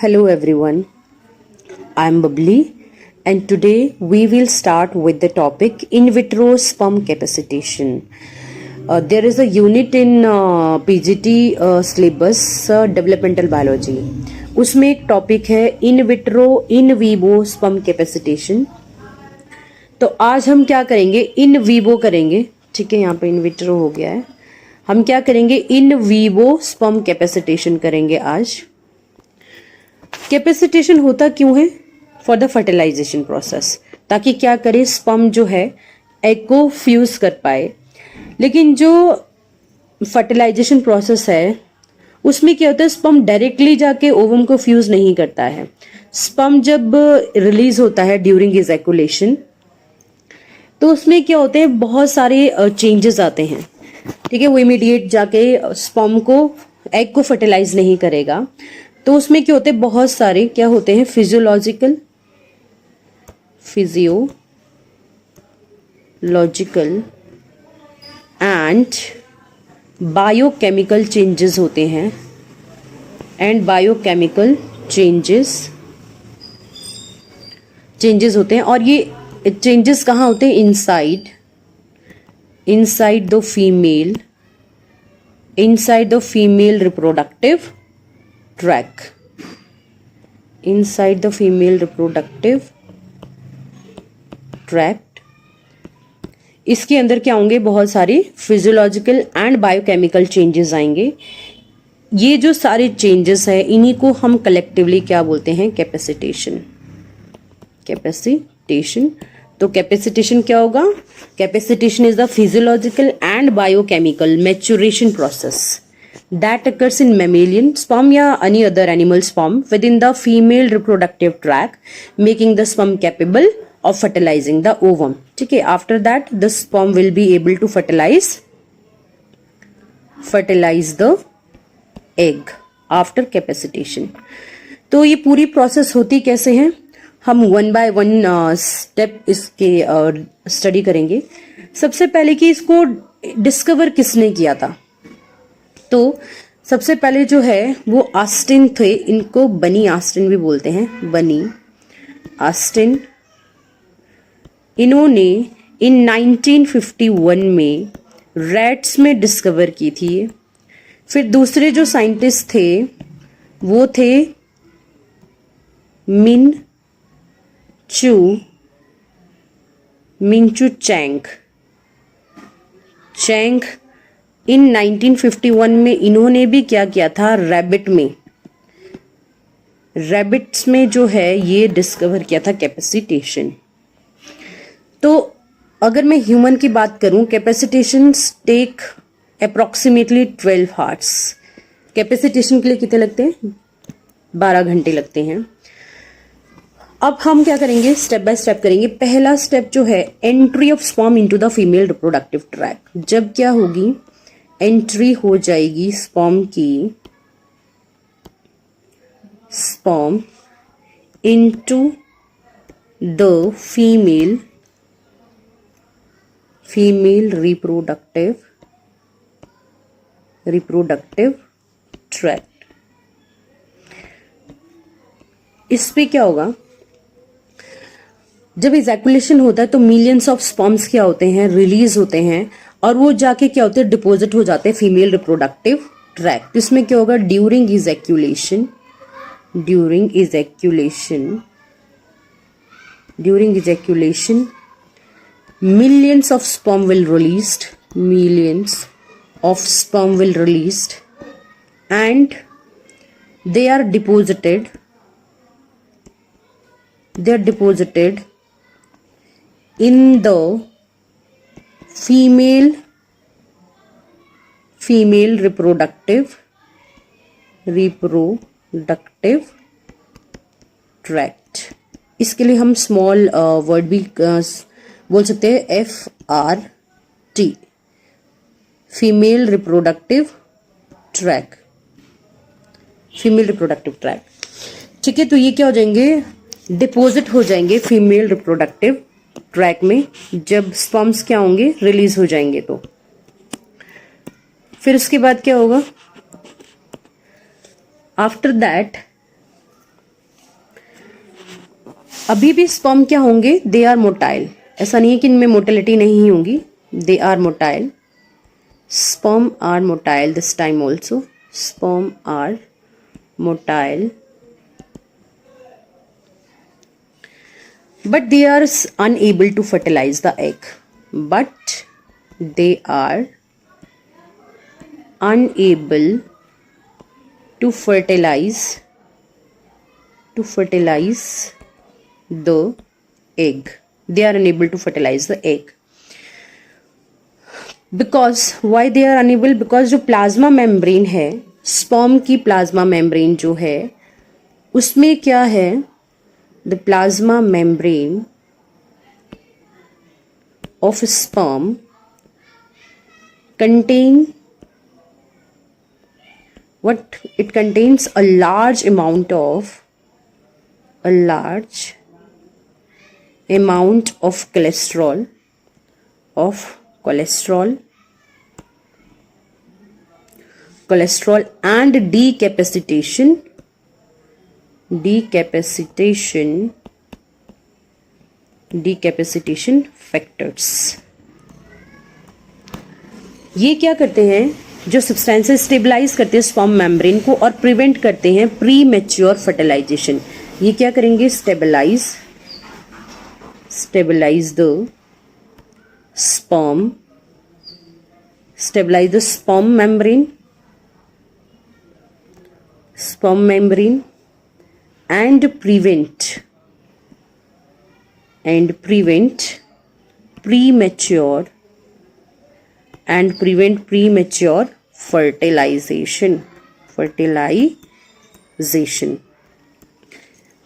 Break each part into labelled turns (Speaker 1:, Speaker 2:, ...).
Speaker 1: Hello everyone, I am Babli and today we will start with the topic in vitro sperm capacitation. There is a unit in PGT syllabus developmental biology. उसमें एक topic है in vitro in vivo sperm capacitation. तो आज हम क्या करेंगे, in vivo करेंगे. ठीक है, यहाँ पे इन विट्रो हो गया है. हम क्या करेंगे, इन वीवो स्पर्म कैपेसिटेशन करेंगे आज. कैपेसिटेशन होता क्यों है? फॉर द फर्टिलाइजेशन प्रोसेस, ताकि क्या करे, स्पर्म जो है एग को फ्यूज कर पाए. लेकिन जो फर्टिलाइजेशन प्रोसेस है उसमें क्या होता है, स्पर्म डायरेक्टली जाके ओवम को फ्यूज नहीं करता है. स्पर्म जब रिलीज होता है ड्यूरिंग इजैकुलेशन, तो उसमें क्या होते हैं, बहुत सारे चेंजेस आते हैं. ठीक है, वो इमीडिएट जाके स्पर्म को एग को फर्टिलाइज नहीं करेगा. तो उसमें क्या होते हैं, बहुत सारे क्या होते हैं, फिजियोलॉजिकल एंड बायोकेमिकल चेंजेस होते हैं. चेंजेस होते हैं. और ये चेंजेस कहाँ होते हैं, inside the female reproductive track. inside the female reproductive tract. इसके अंदर क्या होंगे, बहुत सारे फिजियोलॉजिकल एंड बायोकेमिकल चेंजेस आएंगे. ये जो सारे चेंजेस है इन्हीं को हम कलेक्टिवली क्या बोलते हैं, कैपेसिटेशन. तो कैपेसिटेशन क्या होगा, capacitation is the physiological and biochemical maturation process that occurs in mammalian sperm या any other animal sperm within the female reproductive tract, making the sperm capable of fertilizing the ovum. ठीक है, after that the sperm will be able to fertilize the egg after capacitation. तो ये पूरी process होती कैसे है, हम one by one step इसके स्टडी करेंगे. सबसे पहले कि इसको डिस्कवर किसने किया था, तो सबसे पहले जो है वो ऑस्टिन थे. इनको बनी ऑस्टिन भी बोलते हैं, बनी ऑस्टिन. इन्होंने इन 1951 में रैट्स में डिस्कवर की थी. फिर दूसरे जो साइंटिस्ट थे वो थे मिनचू चैंग. इन 1951 में इन्होंने भी क्या किया था, रैबिट्स में जो है ये डिस्कवर किया था कैपेसिटेशन. तो अगर मैं ह्यूमन की बात करूं, capacitation take approximately 12 hours. Capacitation के लिए कितने लगते हैं, 12 घंटे लगते हैं. अब हम क्या करेंगे, स्टेप बाय स्टेप करेंगे. पहला स्टेप जो है, entry of sperm into the female reproductive track. जब क्या होगी, एंट्री हो जाएगी sperm into the female reproductive tract. इस पे क्या होगा, जब इजैकुलेशन होता है तो मिलियंस ऑफ स्पर्म्स क्या होते हैं, रिलीज होते हैं, और वो जाके क्या होते हैं, डिपॉजिट हो जाते हैं फीमेल रिप्रोडक्टिव ट्रैक्ट. इसमें क्या होगा, during ejaculation millions of sperm will released and they are deposited in the female reproductive tract. इसके लिए हम स्मॉल वर्ड भी बोल सकते हैं, FRT, फीमेल रिप्रोडक्टिव ट्रैक. ठीक है, तो ये क्या हो जाएंगे, डिपॉजिट हो जाएंगे फीमेल रिप्रोडक्टिव ट्रैक में जब स्पर्म्स क्या होंगे, रिलीज हो जाएंगे. तो फिर उसके बाद क्या होगा, आफ्टर दैट अभी भी स्पर्म क्या होंगे, दे आर मोटाइल, ऐसा नहीं है कि इनमें मोटिलिटी नहीं होंगी, they are motile, sperm are motile this time also, sperm are motile, but they are unable to fertilize the egg, but they are unable to fertilize the egg, they are unable to fertilize the egg. Because why they are unable, because जो plasma membrane है, sperm की plasma membrane जो है, उसमें क्या है, the plasma membrane of sperm contain what it contains a large amount of cholesterol and decapacitation factors. ये क्या करते हैं, जो सब्सटेंसेस स्टेबलाइज करते हैं स्पर्म मेम्ब्रेन को और प्रिवेंट करते हैं प्री मैच्योर फर्टिलाइजेशन. ये क्या करेंगे, stabilize the sperm membrane and prevent premature fertilization.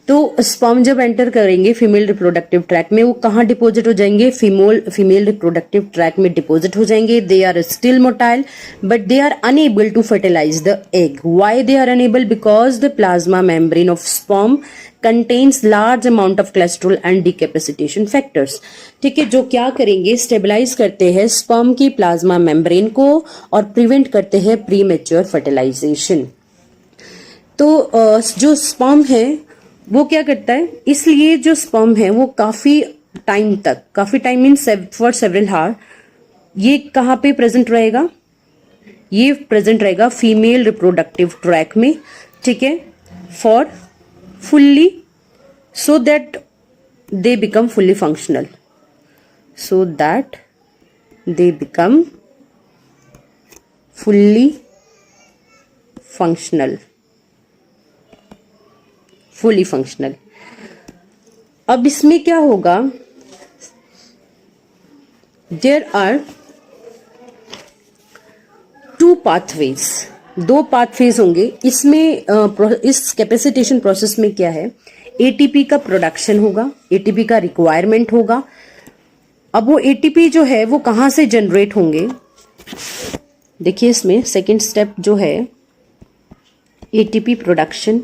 Speaker 1: तो स्पर्म जब एंटर करेंगे फीमेल रिप्रोडक्टिव ट्रैक में, वो कहाँ डिपोजिट हो जाएंगे, फीमेल रिप्रोडक्टिव ट्रैक में डिपोजिट हो जाएंगे. They are still motile but they are unable to fertilize the egg. Why they are unable, because the plasma membrane of sperm contains large amount of cholesterol and decapacitation factors. ठीक है, जो क्या करेंगे, stabilise करते हैं sperm की plasma membrane को और प्रिवेंट करते हैं प्री मैच्योर फर्टिलाइजेशन. तो जो स्पर्म है वो क्या करता है, इसलिए जो स्पर्म है वो काफी टाइम मीन फॉर सेवरल हावर ये कहाँ पे प्रेजेंट रहेगा, ये प्रेजेंट रहेगा फीमेल रिप्रोडक्टिव ट्रैक में. ठीक है, for fully so that they become fully functional, fully functional. अब इसमें क्या होगा, there are two pathways, दो पाथवेज होंगे इसमें. इस कैपेसिटेशन प्रोसेस में क्या है, एटीपी का प्रोडक्शन होगा, एटीपी का रिक्वायरमेंट होगा. अब वो एटीपी जो है वो कहां से जनरेट होंगे, देखिए इसमें सेकेंड स्टेप जो है एटीपी प्रोडक्शन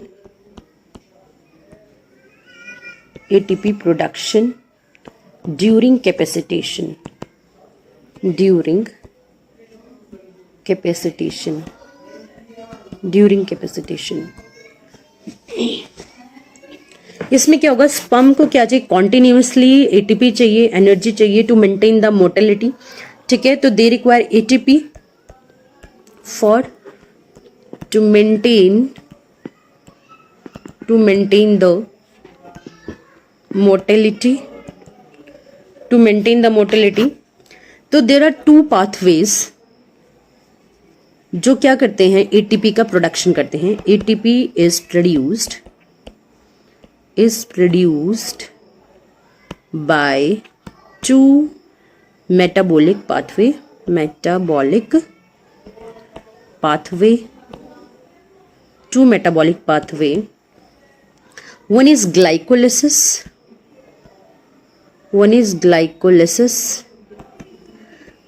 Speaker 1: ड्यूरिंग कैपेसिटेशन. इसमें क्या होगा, स्पर्म को क्या चाहिए, कॉन्टिन्यूसली एटीपी चाहिए, एनर्जी चाहिए टू मेंटेन द मोटिलिटी. ठीक है, तो they require ATP to maintain the motility. तो देयर आर टू पाथवेज जो क्या करते हैं, एटीपी का प्रोडक्शन करते हैं. ATP is produced by two metabolic pathway. One is glycolysis.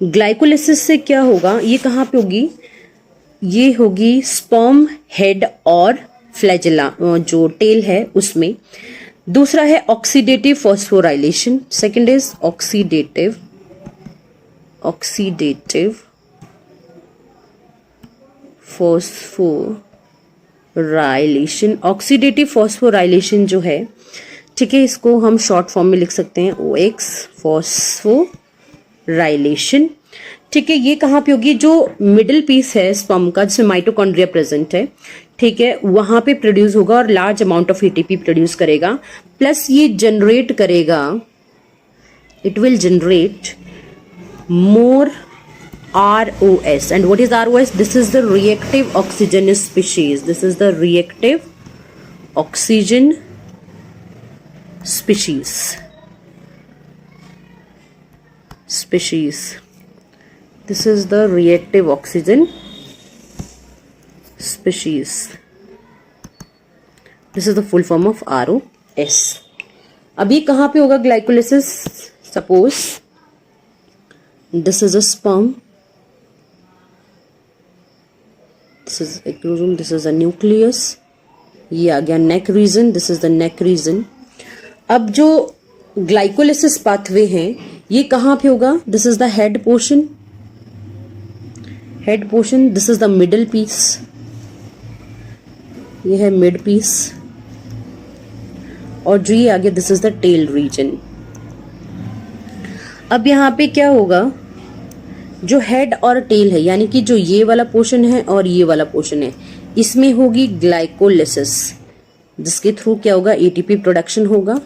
Speaker 1: Glycolysis से क्या होगा, ये कहाँ पे होगी, ये होगी स्पर्म हेड और फ्लैजेला जो टेल है उसमें. दूसरा है oxidative phosphorylation. Second is oxidative phosphorylation. Oxidative phosphorylation जो है, ठीक है, इसको हम शॉर्ट फॉर्म में लिख सकते हैं OX, फॉस्फोराइलेशन। ठीक है, ये कहाँ पे होगी, जो मिडिल पीस है स्पर्म का जिसमें माइटोकॉन्ड्रिया प्रेजेंट है, ठीक है, वहां पे प्रोड्यूस होगा और large amount of ATP produce करेगा, प्लस ये जनरेट करेगा, it will generate more ROS. And what is ROS? This is the reactive oxygen species. This is the reactive oxygen species. This is the reactive oxygen species. This is the full form of ROS. अभी कहाँ पे होगा glycolysis? Suppose this is a sperm, this is acrosome, this is a nucleus, ये आ गया neck region, this is the neck region. अब जो glycolysis pathway हैं ये कहाँ पे होगा? This is the head portion, this is the middle piece, ये है mid piece, और जो ये आ गया this is the tail region. अब यहाँ पे क्या होगा, जो हेड और टेल है यानी कि जो ये वाला पोर्शन है और ये वाला पोर्शन है, इसमें होगी ग्लाइकोलिसिस, जिसके थ्रू क्या होगा, ATP प्रोडक्शन होगा।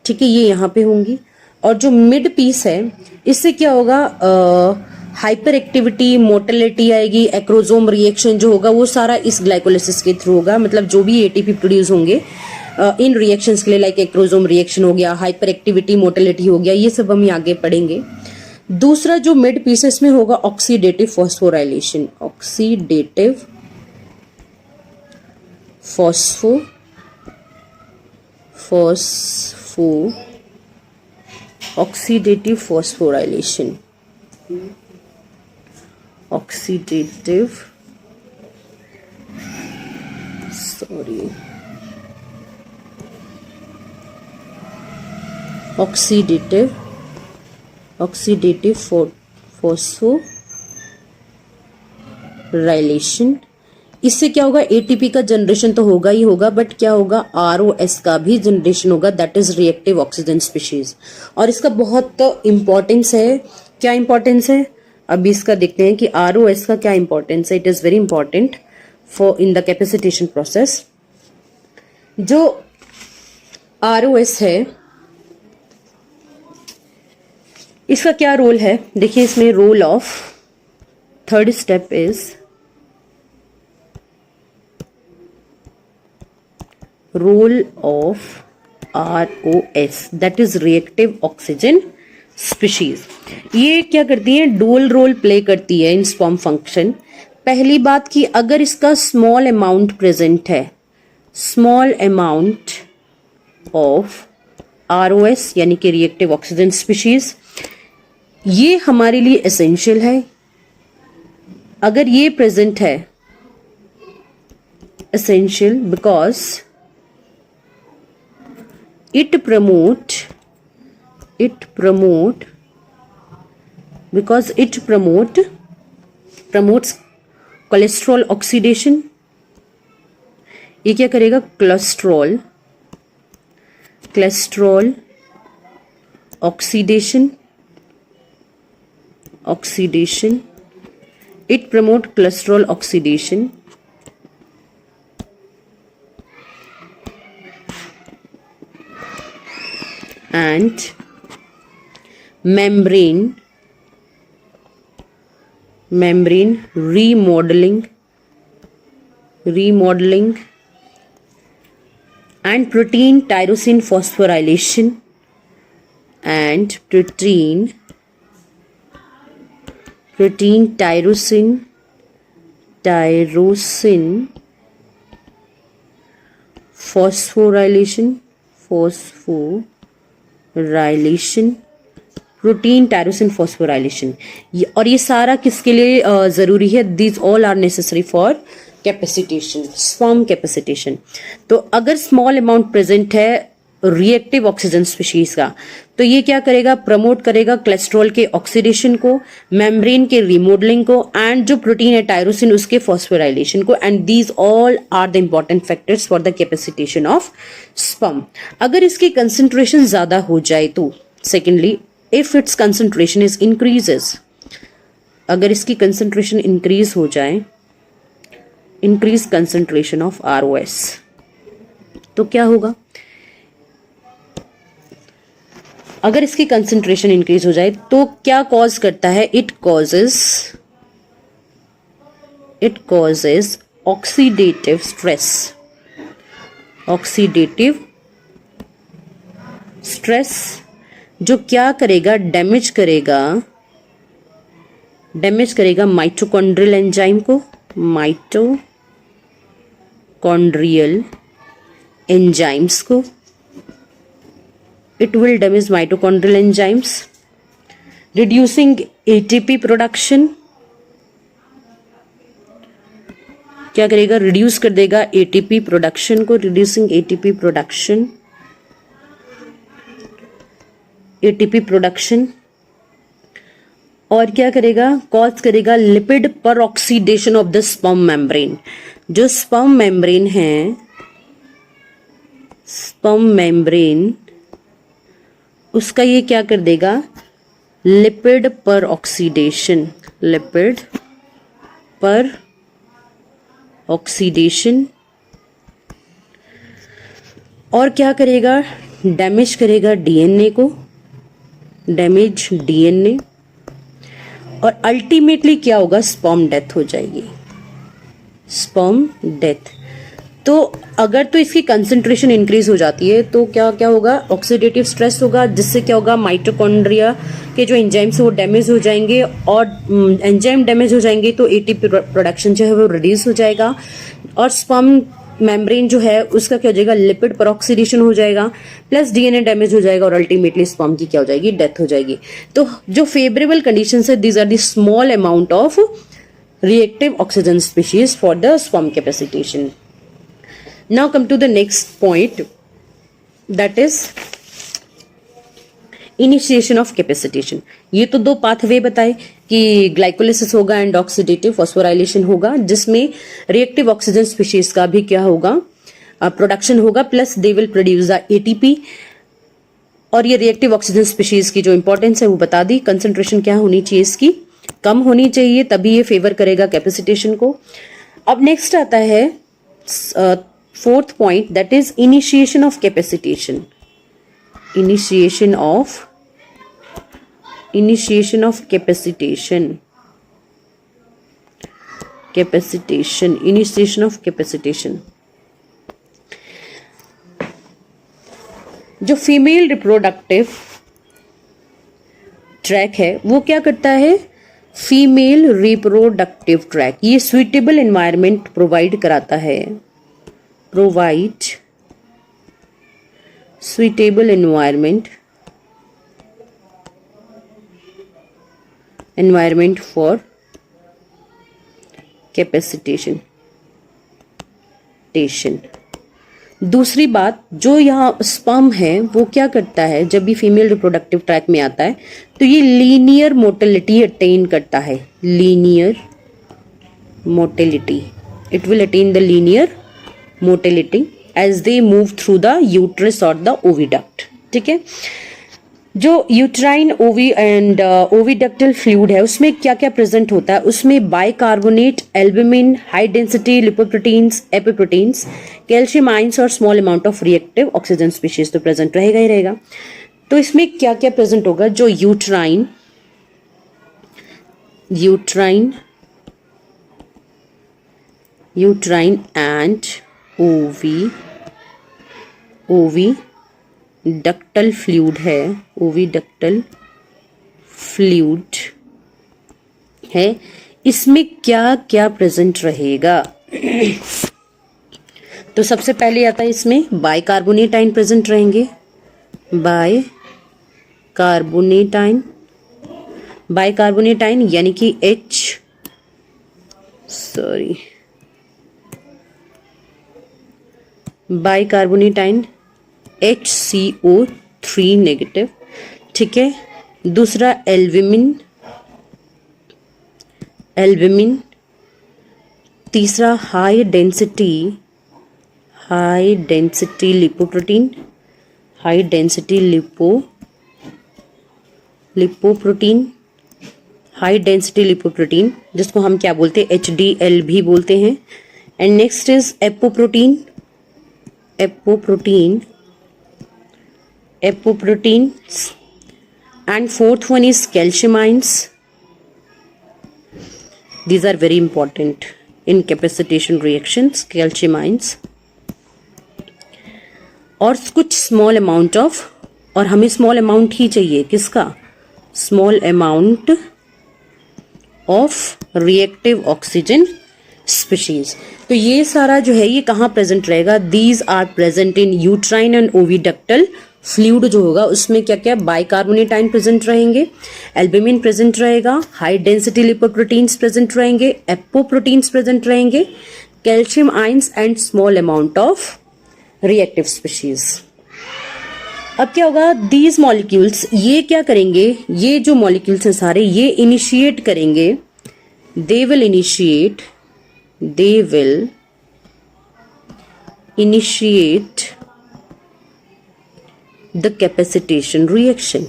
Speaker 1: ठीक है, ये यहाँ पे होंगी। और जो मिड पीस है इससे क्या होगा, हाइपर एक्टिविटी, मोटिलिटी आएगी, एक्रोजोम रिएक्शन जो होगा वो सारा इस ग्लाइकोलिसिस के थ्रू होगा। मतलब जो भी ATP प्रोड्यूस होंगे इन रिएक्शंस के लिए, लाइक एक्रोजोम रिएक्शन हो गया, हाइपर एक्टिविटी, मोटिलिटी हो गया, ये सब हम आगे पढ़ेंगे। दूसरा जो मिड पीस है इसमें होगा oxidative phosphorylation, oxidative phosphorylation, oxidative phosphorylation. इससे क्या होगा, ATP का जनरेशन तो होगा ही होगा, बट क्या होगा, ROS का भी जनरेशन होगा, that is reactive oxygen species. और इसका बहुत इंपॉर्टेंस है। क्या इंपॉर्टेंस है, अभी इसका देखते हैं कि ROS का क्या इंपॉर्टेंस है। It is very important for in the capacitation process. जो ROS है इसका क्या रोल है, देखिए इसमें role of, third step is role of ROS, that is reactive oxygen species. ये क्या करती है, डुअल रोल प्ले करती है इन स्पर्म फंक्शन। पहली बात कि अगर इसका स्मॉल अमाउंट प्रेजेंट है, स्मॉल अमाउंट ऑफ ROS यानी कि रिएक्टिव ऑक्सीजन स्पीशीज, ये हमारे लिए एसेंशियल है। अगर ये प्रेजेंट है, essential because it promotes cholesterol oxidation. ये क्या करेगा, cholesterol oxidation, it promote cholesterol oxidation and membrane remodeling and protein tyrosine phosphorylation and protein tyrosine phosphorylation, protein tyrosine phosphorylation. और ये सारा किसके लिए जरूरी है, these all are necessary for capacitation, sperm capacitation. तो अगर स्मॉल अमाउंट प्रेजेंट है रिएक्टिव ऑक्सीजन स्पीशीज का। तो ये क्या करेगा, प्रमोट करेगा कोलेस्ट्रॉल के ऑक्सीडेशन को, मेम्ब्रेन के रिमॉडलिंग को, एंड जो प्रोटीन है टायरोसिन उसके फॉस्फोराइलेशन को, and these all are the important factors for the capacitation of sperm. अगर इसकी कंसेंट्रेशन ज्यादा हो जाए तो, secondly if its concentration is increases, अगर इसकी कंसेंट्रेशन इंक्रीज हो जाए, इंक्रीज कंसेंट्रेशन ऑफ ROS, तो क्या होगा, अगर इसकी कंसेंट्रेशन इंक्रीज हो जाए तो क्या कॉज करता है, it causes oxidative stress, oxidative stress जो क्या करेगा, डैमेज करेगा माइटोकॉन्ड्रियल एंजाइम को, माइटोकॉन्ड्रियल एंजाइम्स को, it will damage mitochondrial enzymes, reducing ATP production, क्या करेगा, रिड्यूस कर देगा ATP प्रोडक्शन को, reducing ATP प्रोडक्शन, और क्या करेगा, कॉज करेगा लिपिड पर oxidation of the sperm membrane. जो स्पर्म मेम्ब्रेन है, स्पर्म मेम्ब्रेन उसका ये क्या कर देगा, लिपिड पर ऑक्सीडेशन, लिपिड पर ऑक्सीडेशन, और क्या करेगा, डैमेज करेगा डीएनए को, डैमेज डीएनए, और अल्टीमेटली क्या होगा, स्पर्म डेथ हो जाएगी, स्पर्म डेथ। तो अगर तो इसकी कंसंट्रेशन इंक्रीज हो जाती है तो क्या क्या होगा, ऑक्सीडेटिव स्ट्रेस होगा, जिससे क्या होगा, माइटोकॉन्ड्रिया के जो एंजाइम्स वो डैमेज हो जाएंगे, और एंजाइम डैमेज हो जाएंगे तो एटीपी प्रोडक्शन जो है वो रिड्यूस हो जाएगा, और स्पर्म मेम्ब्रेन जो है उसका क्या हो जाएगा, लिपिड पर ऑक्सीडेशन हो जाएगा, प्लस डीएनए डैमेज हो जाएगा, और अल्टीमेटली स्पर्म की क्या हो जाएगी, डेथ हो जाएगी। तो जो फेवरेबल कंडीशंस है, these are the small amount of reactive oxygen species for the sperm capacitation. Now come to the next point, that is initiation of capacitation। ये तो दो पाथवे बताए कि ग्लाइकोलिसिस होगा एंड ऑक्सीडेटिव फॉस्फोराइलेशन होगा, जिसमें reactive oxygen species का भी क्या होगा, प्रोडक्शन होगा, plus they will produce the ATP। और ये रिएक्टिव ऑक्सीजन स्पीशीज की जो इंपॉर्टेंस है वो बता दी, कंसेंट्रेशन क्या होनी चाहिए इसकी, कम होनी चाहिए, तभी ये फेवर करेगा कैपेसिटेशन को। अब नेक्स्ट आता है fourth point, that is initiation of capacitation, initiation of capacitation, initiation of capacitation। जो फीमेल रिप्रोडक्टिव ट्रैक है वो क्या करता है, फीमेल रिप्रोडक्टिव ट्रैक ये सुइटेबल एनवायरनमेंट प्रोवाइड कराता है, provide suitable environment for capacitation। दूसरी बात, जो यहाँ स्पर्म है वो क्या करता है, जब भी फीमेल रिप्रोडक्टिव ट्रैक में आता है तो ये लीनियर मोटिलिटी अटेन करता है, linear motility, it will attain the linear motility as they move through the uterus or the oviduct। ठीक है, जो यूट्राइन ओवी एंड ओविडक्टल फ्लूइड है उसमें क्या क्या प्रेजेंट होता है, उसमें bicarbonate, albumin, high density lipoproteins, apoproteins, calcium ions और small amount of reactive oxygen species तो प्रेजेंट रहेगा ही रहेगा। तो इसमें क्या क्या प्रेजेंट होगा, जो यूट्राइन एंड ओविडक्टल फ्लूइड है, ओविडक्टल फ्लूइड है, इसमें क्या क्या प्रेजेंट रहेगा। तो सबसे पहले आता है इसमें बाइकार्बोनेट आयन प्रेजेंट रहेंगे, बाइकार्बोनेट आयन यानी कि बाइकार्बोनेट आयन HCO3 नेगेटिव, ठीक है। दूसरा एल्ब्यूमिन, तीसरा high density lipoprotein, high density lipoprotein जिसको हम क्या बोलते हैं, HDL भी बोलते हैं। And next is apoprotein, and fourth one is calcium ions. These are very important in capacitation reactions, calcium ions. और कुछ स्मॉल अमाउंट ऑफ, और हमें स्मॉल अमाउंट ही चाहिए किसका, small amount of reactive oxygen species. तो ये सारा जो है ये कहाँ प्रेजेंट रहेगा, these are present in uterine and oviductal fluid जो होगा उसमें क्या क्या बाइकार्बोनेट आयन प्रेजेंट रहेंगे, एल्ब्यूमिन प्रेजेंट रहेगा, हाई डेंसिटी लिपोप्रोटीन्स प्रेजेंट रहेंगे, एपोप्रोटीन्स प्रेजेंट रहेंगे, calcium ions and small amount of reactive species. अब क्या होगा, दीज मॉलिक्यूल्स ये क्या करेंगे, ये जो मॉलिक्यूल्स हैं सारे ये इनिशिएट करेंगे, they will initiate the capacitation reaction।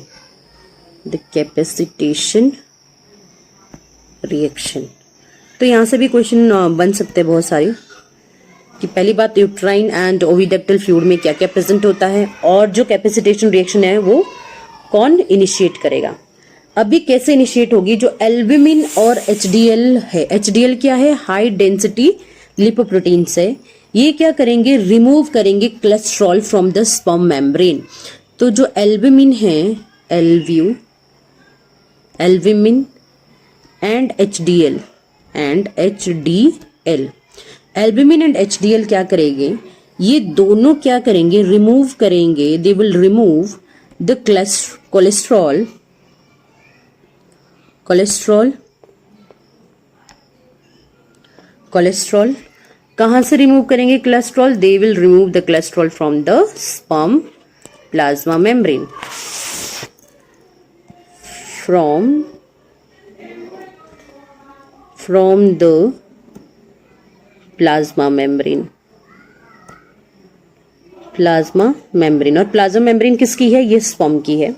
Speaker 1: तो यहां से भी क्वेश्चन बन सकते हैं बहुत सारे कि पहली बात यूट्राइन एंड ओविडक्टल फ्लूइड में क्या क्या प्रेजेंट होता है और जो कैपेसिटेशन रिएक्शन है वो कौन इनिशिएट करेगा। अभी कैसे इनिशिएट होगी, जो एल्ब्यूमिन और HDL है, HDL क्या है, हाई डेंसिटी लिपोप्रोटीन्स है, ये क्या करेंगे, रिमूव करेंगे cholesterol from the sperm membrane. तो जो एल्ब्यूमिन है, albumin and HDL, albumin and HDL क्या करेंगे, ये दोनों क्या करेंगे, रिमूव करेंगे, they will remove the cholesterol कहां से रिमूव करेंगे cholesterol, they will remove the cholesterol from the sperm plasma membrane, from the plasma membrane. और प्लाज्मा मेम्ब्रेन किसकी है, ये स्पर्म की है।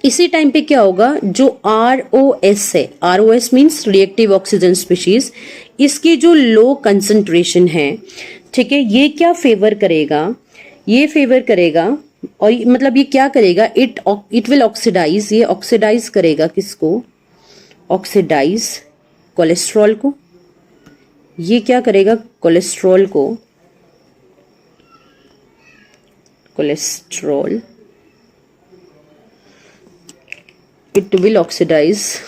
Speaker 1: इसी टाइम पे क्या होगा, जो ROS है, ROS means reactive oxygen species, इसकी जो लो कंसंट्रेशन है, ठीक है, ये क्या फेवर करेगा, और मतलब ये क्या करेगा, इट विल ऑक्सीडाइज, ये ऑक्सीडाइज करेगा किसको, ऑक्सीडाइज कोलेस्ट्रॉल को, ये क्या करेगा cholesterol, it will oxidize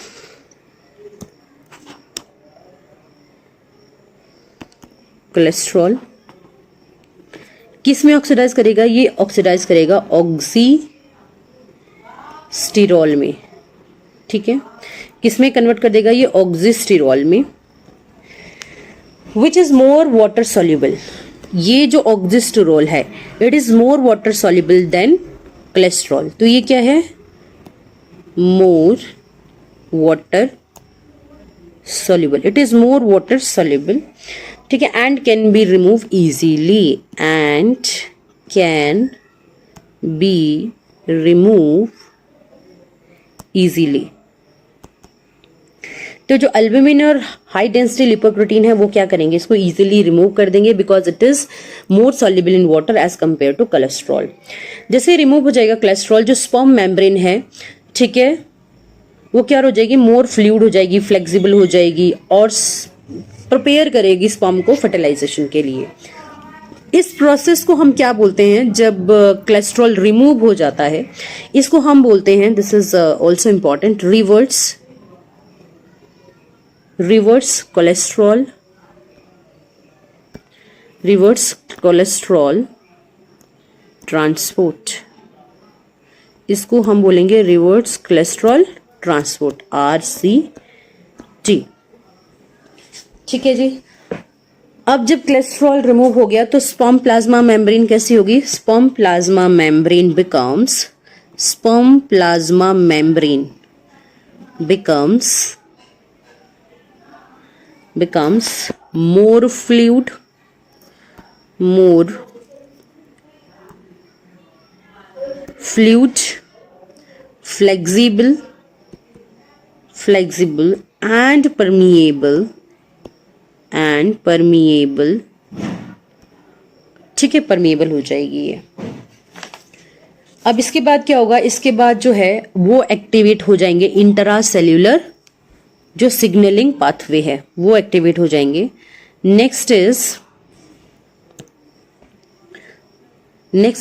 Speaker 1: cholesterol. किस में ऑक्सीडाइज करेगा, ये ऑक्सीडाइज करेगा ऑक्सीस्टिरॉल में, ठीक है, किस में कन्वर्ट कर देगा, ये ऑक्सीस्टिरॉल में, which is more water soluble. ये जो ऑक्सीस्टिरॉल है it is more water soluble than cholesterol, तो ये क्या है, more water soluble, it is more water soluble, ठीक है, and can be removed easily, तो जो एल्ब्यूमिन और हाई डेंसिटी लिपोप्रोटीन है वो क्या करेंगे, इसको इजीली रिमूव कर देंगे because it is more soluble in water as compare to cholesterol. जैसे रिमूव हो जाएगा कोलेस्ट्रॉल, जो स्पर्म मेम्ब्रेन है, ठीक है, वो क्या हो जाएगी, मोर फ्लूइड हो जाएगी, फ्लेक्सिबल हो जाएगी और प्रिपेयर करेगी स्पर्म को फर्टिलाइजेशन के लिए। इस प्रोसेस को हम क्या बोलते हैं, जब कोलेस्ट्रॉल रिमूव हो जाता है इसको हम बोलते हैं, this is also important, reverse cholesterol transport, इसको हम बोलेंगे रिवर्स कोलेस्ट्रॉल ट्रांसपोर्ट, RCT, ठीक है जी। अब जब कोलेस्ट्रॉल रिमूव हो गया तो स्पर्म प्लाज्मा मेम्ब्रेन कैसी होगी? Sperm plasma membrane becomes more fluid, flexible and permeable, ठीक है, परमिएबल हो जाएगी ये। अब इसके बाद क्या होगा? इसके बाद जो है वो एक्टिवेट हो जाएंगे इंट्रा सेल्यूलर जो सिग्नलिंग पाथवे है वो एक्टिवेट हो जाएंगे। नेक्स्ट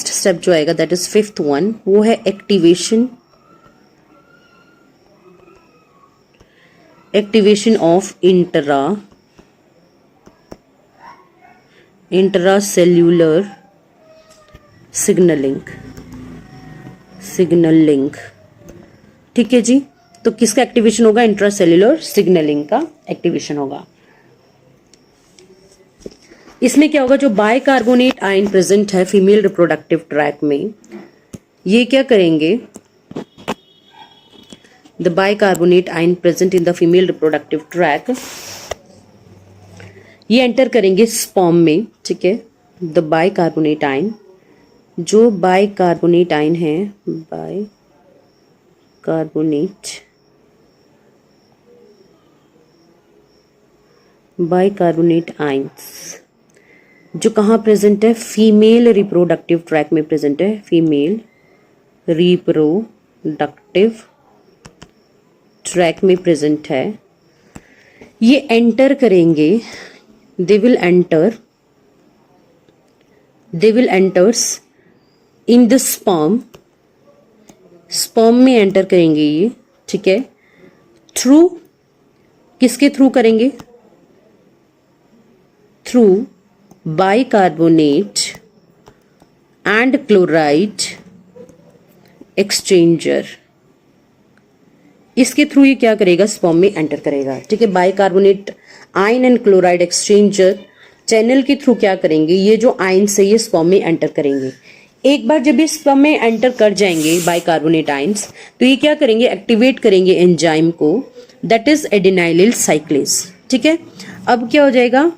Speaker 1: स्टेप जो आएगा दैट इज 5th वन, वो है एक्टिवेशन ऑफ इंट्रासेल्यूलर सिग्नलिंग, ठीक है जी। तो किसका एक्टिवेशन होगा? इंट्रासेल्यूलर सिग्नलिंग का एक्टिवेशन होगा। इसमें क्या होगा? जो बाइकार्बोनेट आयन प्रेजेंट है फीमेल रिप्रोडक्टिव ट्रैक में, ये क्या करेंगे? The bicarbonate ion present in the female reproductive track, ये एंटर करेंगे स्पर्म में, ठीक है। द बाइकार्बोनेट आयन, जो बाइकार्बोनेट आयन है, बाइकार्बोनेट आयंस जो कहाँ प्रेजेंट है? फीमेल रिप्रोडक्टिव ट्रैक में प्रेजेंट है। फीमेल रिप्रोडक्टिव ट्रैक में प्रेजेंट है। ये एंटर करेंगे, they will enters in the sperm में एंटर करेंगे ये, ठीक है। थ्रू, किसके थ्रू करेंगे? Through bicarbonate and chloride exchanger, इसके थ्रू ये क्या करेगा? स्पर्म में एंटर करेगा, ठीक है। Bicarbonate ion and chloride exchanger channel के थ्रू क्या करेंगे? ये जो आयन से ये स्पर्म में एंटर करेंगे। एक बार जब ये स्पर्म में एंटर कर जाएंगे बाइकार्बोनेट आयंस, तो ये क्या करेंगे? एक्टिवेट करेंगे एंजाइम को, दैट इज एडिनाइलिल साइक्लेज, ठीक है। अब क्या हो जाएगा?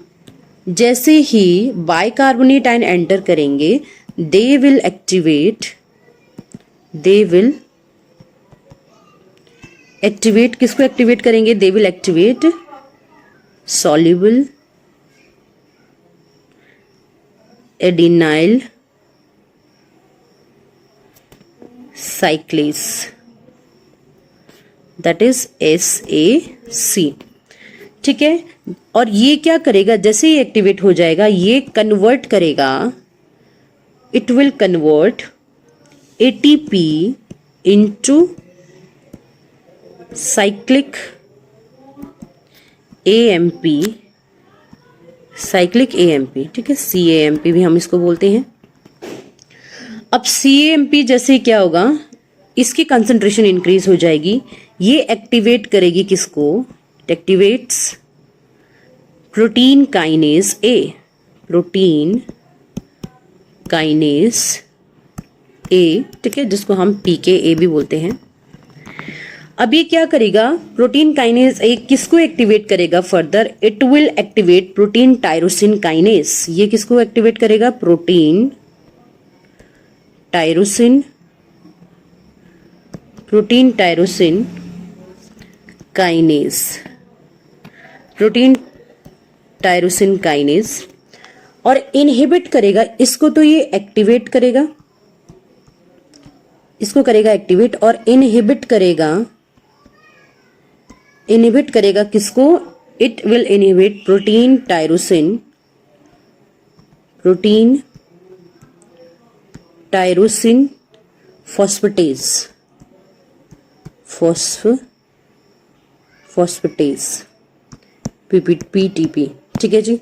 Speaker 1: जैसे ही बाइकार्बोनेट आयन एंटर करेंगे, दे विल एक्टिवेट किसको एक्टिवेट करेंगे? They will activate soluble adenyl cyclase, that is SAC, ठीक है। और ये क्या करेगा? जैसे ही एक्टिवेट हो जाएगा, ये कन्वर्ट करेगा, it will convert ATP into cyclic AMP, ठीक है। CAMP भी हम इसको बोलते हैं। अब CAMP जैसे क्या होगा? इसकी कंसंट्रेशन इंक्रीज हो जाएगी, ये एक्टिवेट करेगी किसको? It activates protein kinase A, ठीक है, जिसको हम PKA भी बोलते हैं। अब ये क्या करेगा? प्रोटीन काइनेज ए किसको एक्टिवेट करेगा? Further it will activate protein tyrosine kinase, ये किसको एक्टिवेट करेगा? प्रोटीन टायरोसिन काइनेज, और इनहिबिट करेगा इसको, तो ये एक्टिवेट करेगा, इसको करेगा एक्टिवेट, और इनहिबिट करेगा किसको? It will inhibit protein tyrosine phosphatase, PTP, ठीक है जी।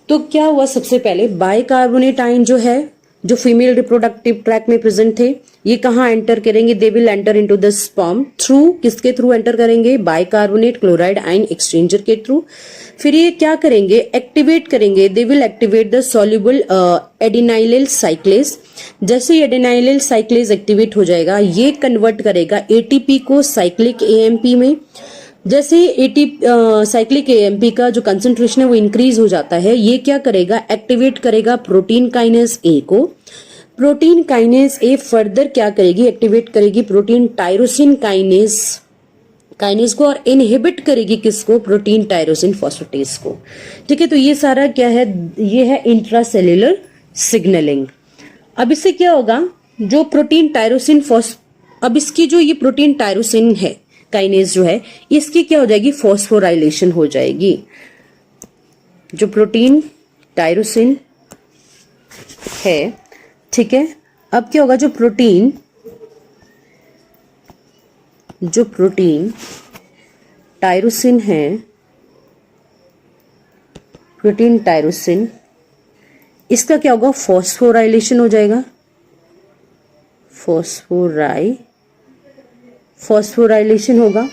Speaker 1: तो क्या हुआ? सबसे पहले बाइकार्बोनेट आयन जो है जो फीमेल रिप्रोडक्टिव ट्रैक में प्रेजेंट थे, ये कहाँ एंटर करेंगे? They will enter into the sperm through, किसके थ्रू एंटर करेंगे? बाइकार्बोनेट क्लोराइड आयन एक्सचेंजर के थ्रू। फिर ये क्या करेंगे? एक्टिवेट करेंगे, they will activate the soluble adenylyl cyclase. जैसे ही एडिनाइलिल साइक्लेज एक्टिवेट हो जाएगा, ये कन्वर्ट करेगा एटीपी को साइक्लिक एएमपी में। जैसे साइक्लिक एएमपी का जो कंसंट्रेशन है वो इंक्रीज हो जाता है, ये क्या करेगा? एक्टिवेट करेगा प्रोटीन काइनेज ए को। प्रोटीन काइनेज ए फर्दर क्या करेगी? एक्टिवेट करेगी प्रोटीन टायरोसिन काइनेज को, और इनहिबिट करेगी किसको? प्रोटीन टायरोसिन फॉस्फेटेज को। ठीक है, तो ये सारा क्या है? ये है इंट्रासेल्युलर सिग्नलिंग। अब इससे क्या होगा? जो प्रोटीन टायरोसिन अब इसकी जो ये प्रोटीन टायरोसिन है काइनेज जो है, इसकी क्या हो जाएगी? फॉस्फोराइलेशन हो जाएगी। जो प्रोटीन टायरोसिन है, ठीक है, अब क्या होगा? जो प्रोटीन टायरोसिन है, प्रोटीन टायरोसिन, इसका क्या होगा? फॉस्फोराइलेशन हो जाएगा। फॉस्फोराइलेशन होगा,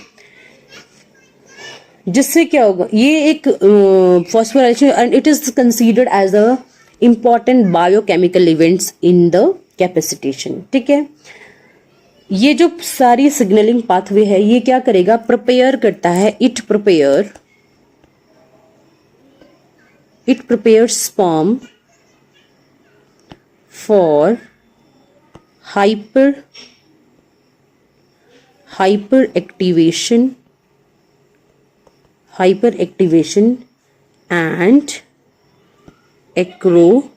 Speaker 1: जिससे क्या होगा? ये एक phosphorylation, and it is considered as a important biochemical events in the capacitation. ठीक है, ये जो सारी सिग्नलिंग पाथवे है, ये क्या करेगा? प्रिपेयर करता है, it prepare sperm for hyper activation and acrosome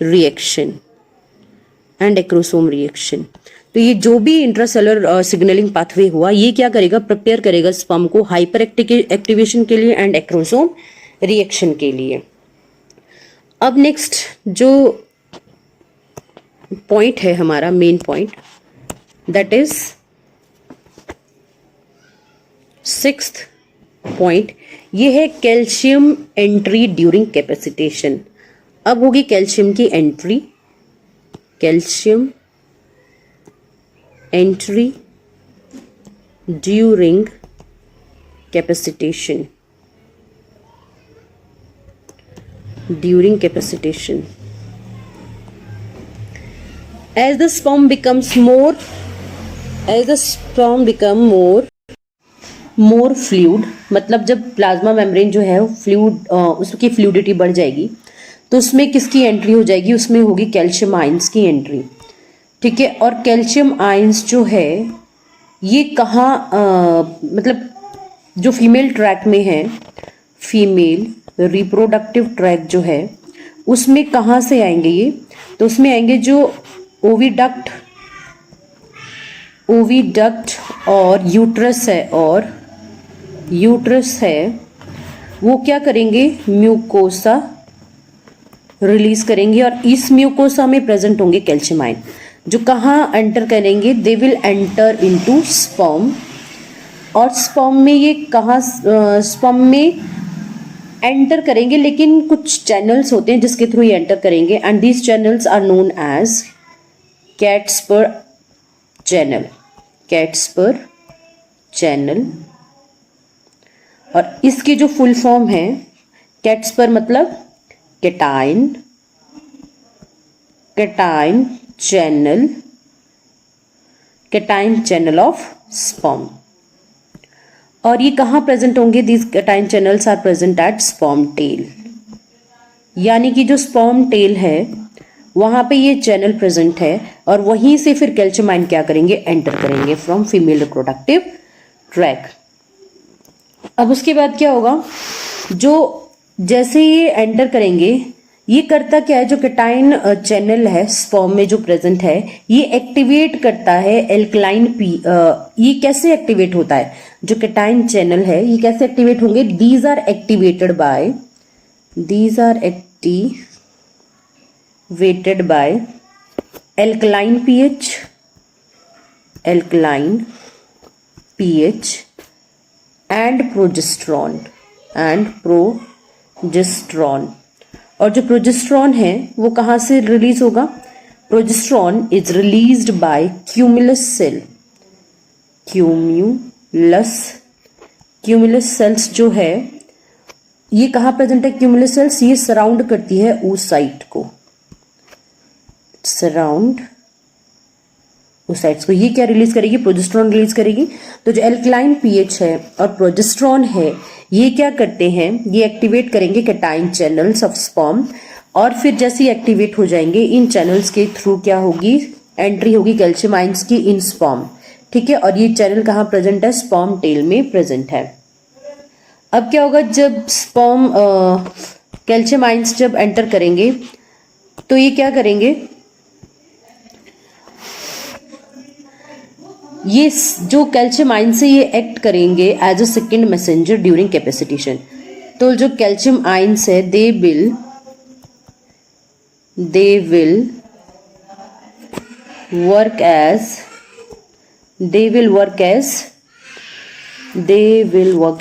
Speaker 1: reaction। तो ये जो भी इंट्रासेलुलर सिग्नलिंग पाथवे हुआ, ये क्या करेगा? प्रिपेयर करेगा स्पर्म को हाइपर एक्टिवेशन के लिए एंड एक्रोसोम रिएक्शन के लिए। अब नेक्स्ट जो पॉइंट है हमारा main point, that is 6th point, ये है कैल्शियम एंट्री ड्यूरिंग कैपेसिटेशन। अब होगी कैल्शियम की entry, calcium entry during capacitation. As the sperm become more fluid, मतलब जब प्लाज्मा मेम्ब्रेन जो है फ्लूइड, उसकी फ्लूइडिटी बढ़ जाएगी, तो उसमें किसकी एंट्री हो जाएगी? उसमें होगी कैल्शियम आयंस की एंट्री। ठीक है, और कैल्शियम आयंस जो है ये कहाँ, मतलब जो फीमेल ट्रैक में है, फीमेल रिप्रोडक्टिव ट्रैक जो है, उसमें कहाँ से आएंगे ये? तो उसमें आएंगे जो ओविडक्ट और यूट्रस है, वो क्या करेंगे? म्यूकोसा रिलीज करेंगे, और इस म्यूकोसा में प्रेजेंट होंगे कैल्शियम आयन, जो कहाँ एंटर करेंगे? They will enter into sperm. और स्पर्म में ये कहाँ स्पर्म में एंटर करेंगे, लेकिन कुछ चैनल्स होते हैं जिसके थ्रू ये एंटर करेंगे, and these channels are known as CatSper channel. और इसकी जो फुल फॉर्म है, कैट्सपर मतलब कैटाइन चैनल ऑफ स्पर्म। और ये कहाँ प्रेजेंट होंगे? These cation channels are present at sperm tail, यानी कि जो स्पर्म टेल है वहां पे ये चैनल प्रेजेंट है, और वहीं से फिर कैल्शियम आयन क्या करेंगे? एंटर करेंगे फ्रॉम फीमेल रिप्रोडक्टिव ट्रैक। अब उसके बाद क्या होगा? जो जैसे ये एंटर करेंगे, ये करता क्या है? जो कैटाइन चैनल है स्पर्म में जो प्रेजेंट है, ये एक्टिवेट करता है एल्कलाइन पी। ये कैसे एक्टिवेट होता है? जो कैटाइन चैनल है ये कैसे एक्टिवेट होंगे? These are activated by alkaline pH and progesterone और जो प्रोजेस्टेरॉन है वो कहाँ से रिलीज होगा? Progesterone is released by cumulus cell. Cumulus cells जो है ये कहाँ प्रेजेंट है? क्यूमुलस सेल्स ये सराउंड करती है oocyte को, सराउंड oocytes को। ये क्या रिलीज करेगी? प्रोजेस्टेरॉन रिलीज करेगी। तो जो एल्कलाइन पीएच है और प्रोजेस्टेरॉन है ये क्या करते हैं? ये एक्टिवेट करेंगे कैटाइन चैनल्स ऑफ स्पर्म, और फिर जैसे ही एक्टिवेट हो जाएंगे इन चैनल्स के थ्रू क्या होगी? एंट्री होगी कैल्शियम आयंस की इन स्पर्म। ठीक है, और ये चैनल कहाँ प्रेजेंट है? स्पर्म टेल में प्रेजेंट है। अब क्या होगा? जब स्पर्म कैल्शियम आयंस जब एंटर करेंगे तो ये क्या करेंगे? ये जो कैल्शियम आयंस से ये एक्ट करेंगे as a second messenger during capacitation. तो जो कैल्शियम आयंस है they will work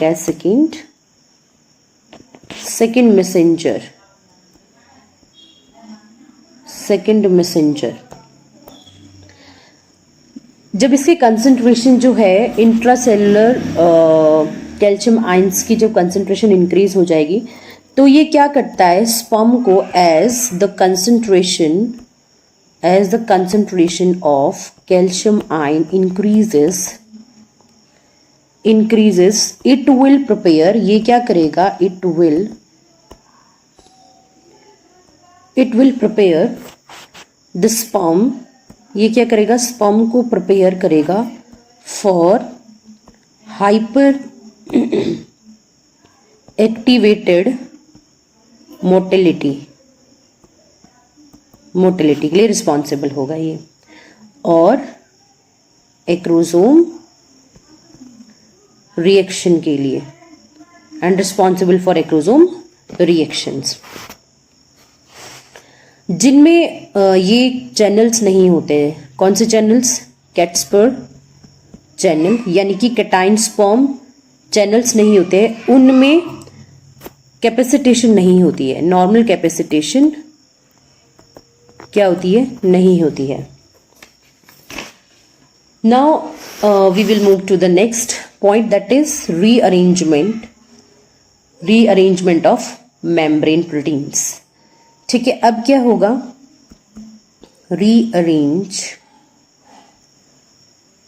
Speaker 1: as second messenger। जब इसकी कंसंट्रेशन जो है इंट्रासेलुलर कैल्शियम आयंस की जब कंसंट्रेशन इंक्रीज हो जाएगी तो ये क्या करता है? स्पर्म को as the concentration of calcium ion increases, it will prepare, ये क्या करेगा? it will prepare the sperm, ये क्या करेगा? स्पर्म को प्रिपेयर करेगा फॉर हाइपर एक्टिवेटेड मोटिलिटी के लिए रिस्पॉन्सिबल होगा ये, और एक्रोसोम रिएक्शन के लिए, and responsible for acrosome reactions. जिनमें ये चैनल्स नहीं होते हैं, कौन से चैनल्स? कैट्सपर चैनल, यानी कि कैटाइन स्पर्म चैनल्स नहीं होते हैं, उनमें कैपेसिटेशन नहीं होती है। नॉर्मल कैपेसिटेशन क्या होती है? नहीं होती है। Now we will move to the next point, that is rearrangement of membrane proteins. ठीक है, अब क्या होगा?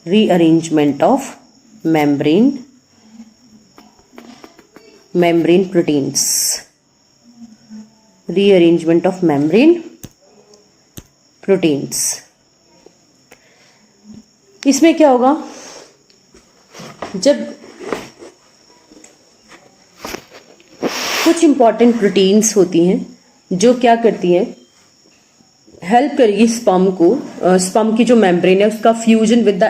Speaker 1: Rearrangement of membrane proteins. Rearrangement of membrane proteins, इसमें क्या होगा? जब कुछ इंपॉर्टेंट प्रोटीन्स होती हैं जो क्या करती है? हेल्प करेगी स्पर्म को, स्पर्म की जो मेम्ब्रेन है उसका फ्यूजन विद द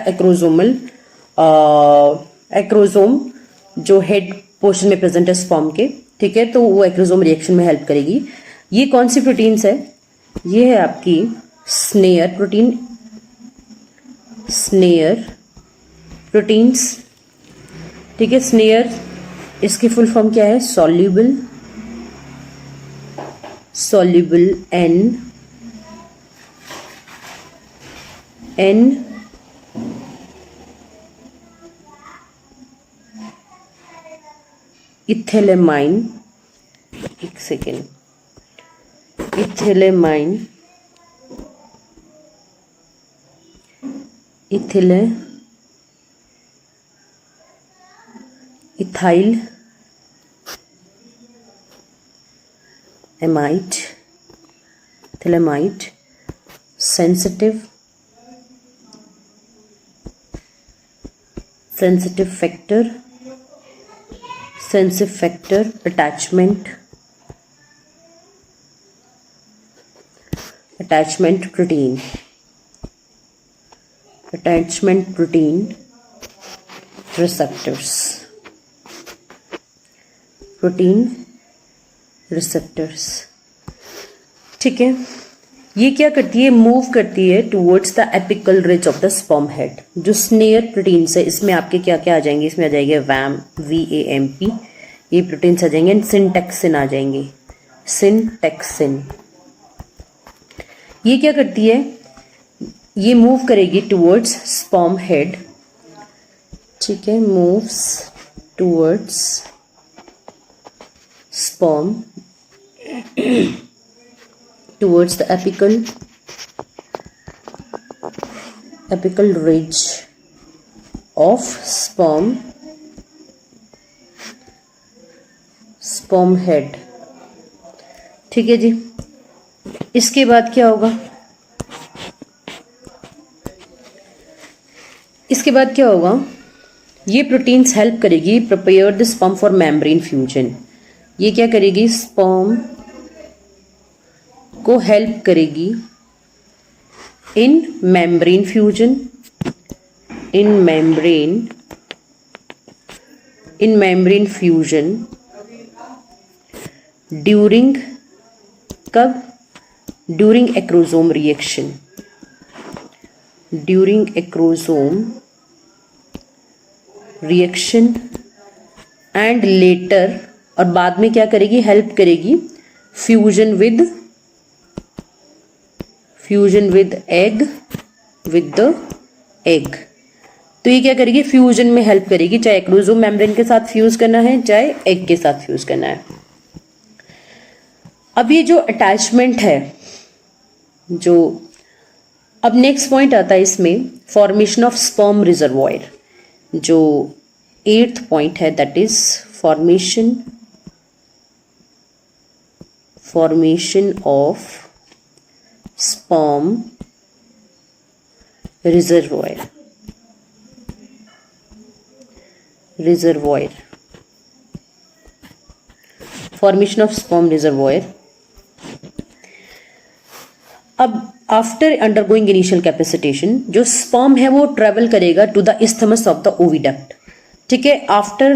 Speaker 1: एक्रोसोम जो हेड पोर्शन में प्रेजेंट है स्पर्म के। ठीक है, तो वो एक्रोसोम रिएक्शन में हेल्प करेगी। ये कौन सी प्रोटीन्स है? ये है आपकी स्नेयर प्रोटीन्स। ठीक है, स्नेयर इसकी फुल फॉर्म क्या है? soluble N इथेलेमाइन, एक second, ethyl amide sensitive factor attachment protein receptors, ठीक है। ये क्या करती है? मूव करती है towards the apical ridge of the sperm head. जो स्नेयर प्रोटीन्स है इसमें आपके क्या क्या आ जाएंगे? इसमें आ जाएंगे VAMP, ये प्रोटीन्स आ जाएंगे, एंड सिंटैक्सिन आ जाएंगे। सिंटैक्सिन। ये क्या करती है, ये मूव करेगी टुवर्ड्स स्पर्म हेड, ठीक है, moves towards sperm towards the apical ridge of sperm head, ठीक है जी। इसके बाद क्या होगा, इसके बाद क्या होगा, ये प्रोटीन्स हेल्प करेगी prepare the sperm for membrane fusion. ये क्या करेगी, स्पर्म को हेल्प करेगी इन मेम्ब्रेन फ्यूजन, इन मेम्ब्रेन फ्यूजन ड्यूरिंग, कब, during acrosome reaction, during acrosome reaction and later, और बाद में क्या करेगी, हेल्प करेगी fusion with egg, with the egg. तो ये क्या करेगी, फ्यूजन में हेल्प करेगी, चाहे एक्रोसोम मेम्ब्रेन के साथ फ्यूज करना है, चाहे एग के साथ फ्यूज करना है। अब ये जो अटैचमेंट है, जो अब नेक्स्ट पॉइंट आता है इसमें, फॉर्मेशन ऑफ स्पर्म रिजर्वॉयर, जो 8th पॉइंट है, that is formation of sperm reservoir, formation of sperm reservoir। अब आफ्टर अंडरगोइंग इनिशियल कैपेसिटेशन, जो स्पर्म है वो ट्रेवल करेगा to the isthmus of the oviduct, ठीक है। आफ्टर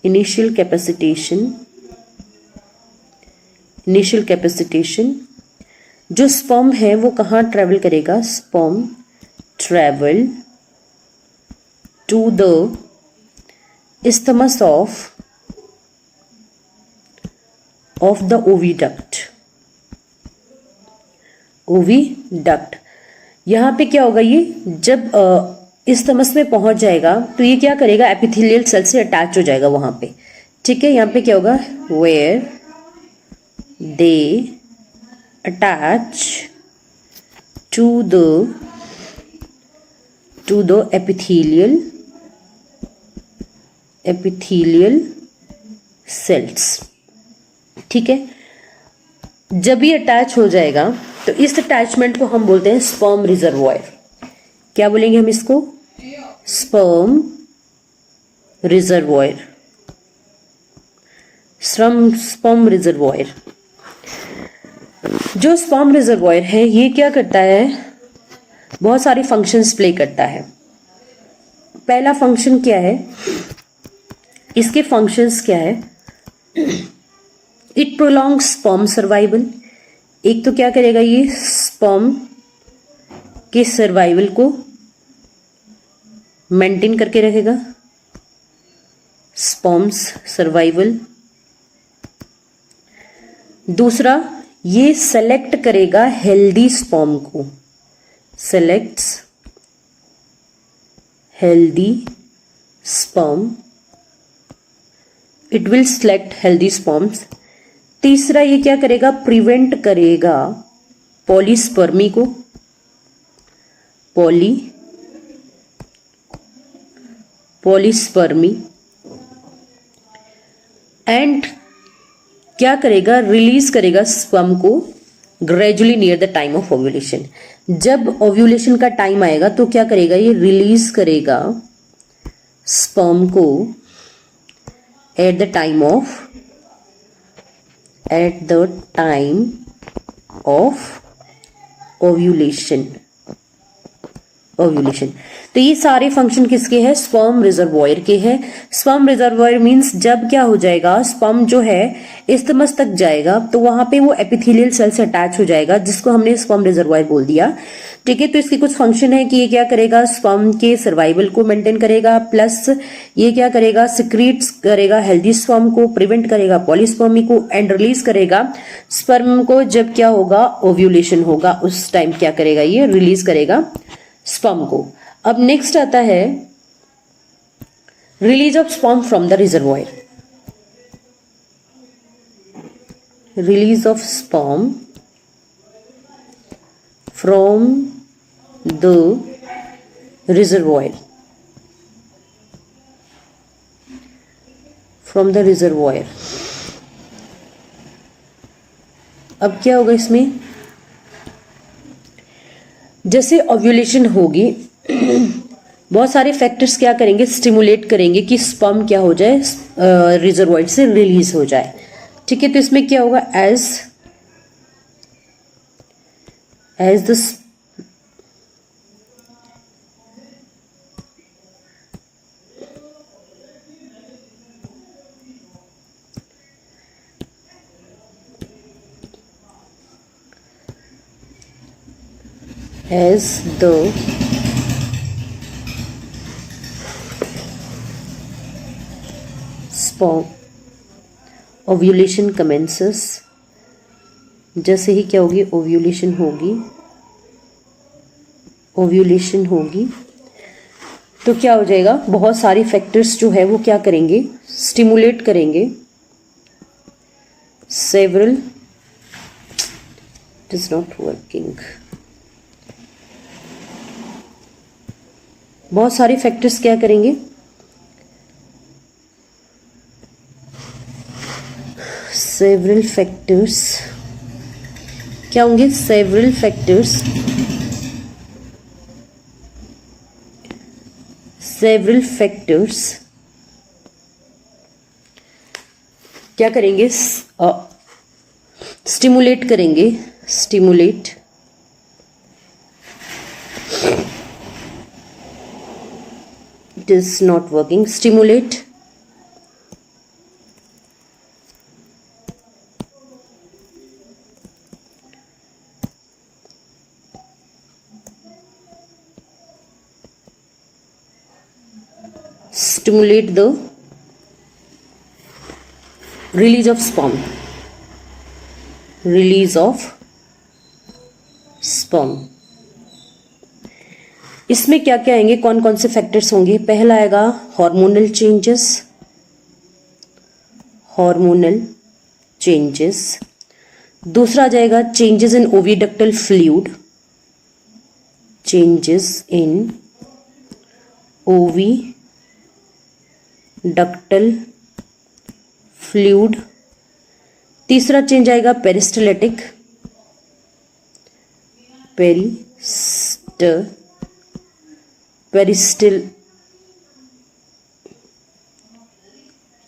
Speaker 1: इनिशियल कैपेसिटेशन, जो स्पर्म है वो कहाँ ट्रेवल करेगा, sperm travel to the isthmus of the oviduct। यहाँ पे क्या होगा, ये जब isthmus में पहुंच जाएगा तो ये क्या करेगा, एपिथेलियल सेल से अटैच हो जाएगा वहां पे, ठीक है। यहाँ पे क्या होगा, where they attach to the epithelial cells, ठीक है। जब ये अटैच हो जाएगा तो इस अटैचमेंट को हम बोलते हैं स्पर्म रिजर्वॉयर। क्या बोलेंगे हम इसको, स्पर्म रिजर्वॉयर, स्पर्म रिजर्वॉयर। जो स्पर्म रिजर्वॉयर है ये क्या करता है, बहुत सारी फंक्शंस प्ले करता है। पहला फंक्शन क्या है, इसके फंक्शंस क्या है, इट प्रोलॉन्ग स्पर्म सर्वाइवल। एक तो क्या करेगा, ये स्पर्म के सर्वाइवल को मेंटेन करके रखेगा, स्पर्म्स सर्वाइवल। दूसरा, ये सेलेक्ट करेगा हेल्दी स्पर्म को, selects healthy sperm, it will select healthy sperms. तीसरा, ये क्या करेगा, प्रिवेंट करेगा पॉलीस्पर्मी को, पॉलीस्पर्मी। एंड क्या करेगा, रिलीज करेगा स्पर्म को gradually near the time of ovulation. जब ओव्यूलेशन का टाइम आएगा तो क्या करेगा, ये रिलीज करेगा स्पर्म को at the time of ovulation, ovulation. तो ये सारे फंक्शन किसके हैं? स्पर्म रिजर्वॉयर के हैं। स्पर्म रिजर्वॉयर मींस जब क्या हो जाएगा, स्पर्म जो है इस्थमस तक जाएगा तो वहां पे वो एपिथेलियल सेल से अटैच हो जाएगा, जिसको हमने स्पर्म रिजर्वॉयर बोल दिया। ठीक है, तो इसके कुछ फंक्शन है कि ये क्या करेगा, स्पर्म के सर्वाइवल को मेंटेन करेगा, प्लस ये क्या करेगा, सिक्रीट्स करेगा हेल्दी स्पर्म को, प्रिवेंट करेगा पॉलीस्पर्मी को, एंड रिलीज करेगा स्पर्म को जब क्या होगा, ओव्यूलेशन होगा, उस टाइम क्या करेगा, ये रिलीज करेगा स्पर्म को। अब नेक्स्ट आता है release of sperm from the reservoir. Release of sperm from the reservoir, from the reservoir। अब क्या होगा इसमें, जैसे ओव्यूलेशन होगी बहुत सारे फैक्टर्स क्या करेंगे, स्टिमुलेट करेंगे कि स्पर्म क्या हो जाए, रिजर्वॉयर से रिलीज हो जाए। ठीक है, तो इसमें क्या होगा, as the sperm ovulation commences, जैसे ही क्या होगी, ओव्यूलेशन होगी तो क्या हो जाएगा, बहुत सारी फैक्टर्स जो है वो क्या करेंगे, स्टिमुलेट करेंगे several, it is not working, बहुत सारे फैक्टर्स क्या करेंगे, सेवरल फैक्टर्स क्या होंगे, सेवरल फैक्टर्स क्या करेंगे, स्टिमुलेट करेंगे, it is not working, stimulate the release of sperm, इसमें क्या क्या आएंगे, कौन कौन से फैक्टर्स होंगे, पहला आएगा हार्मोनल चेंजेस, दूसरा आ जाएगा changes in oviductal fluid, ductal fluid, तीसरा चेंज आएगा पेरिस्टलेटिक,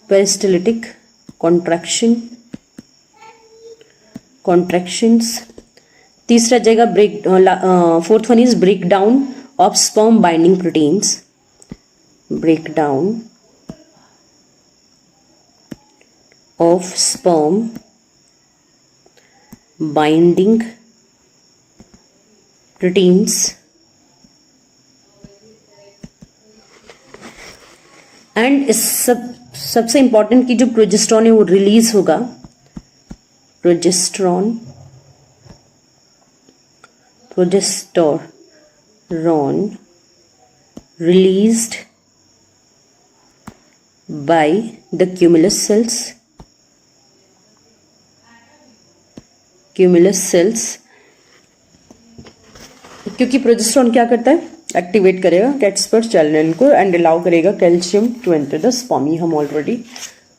Speaker 1: पेरिस्टलेटिक कॉन्ट्रैक्शंस, तीसरा जाएगा fourth one is break down of sperm binding proteins, of sperm binding proteins, and सबसे इंपॉर्टेंट की जो प्रोजेस्टेरॉन है वो रिलीज होगा, progesterone released by the cumulus cells, क्योंकि प्रोजेस्टेरॉन क्या करता है, एक्टिवेट करेगा कैट्सपर्स चैनल को एंड अलाउ करेगा calcium to enter the sperm, हम ऑलरेडी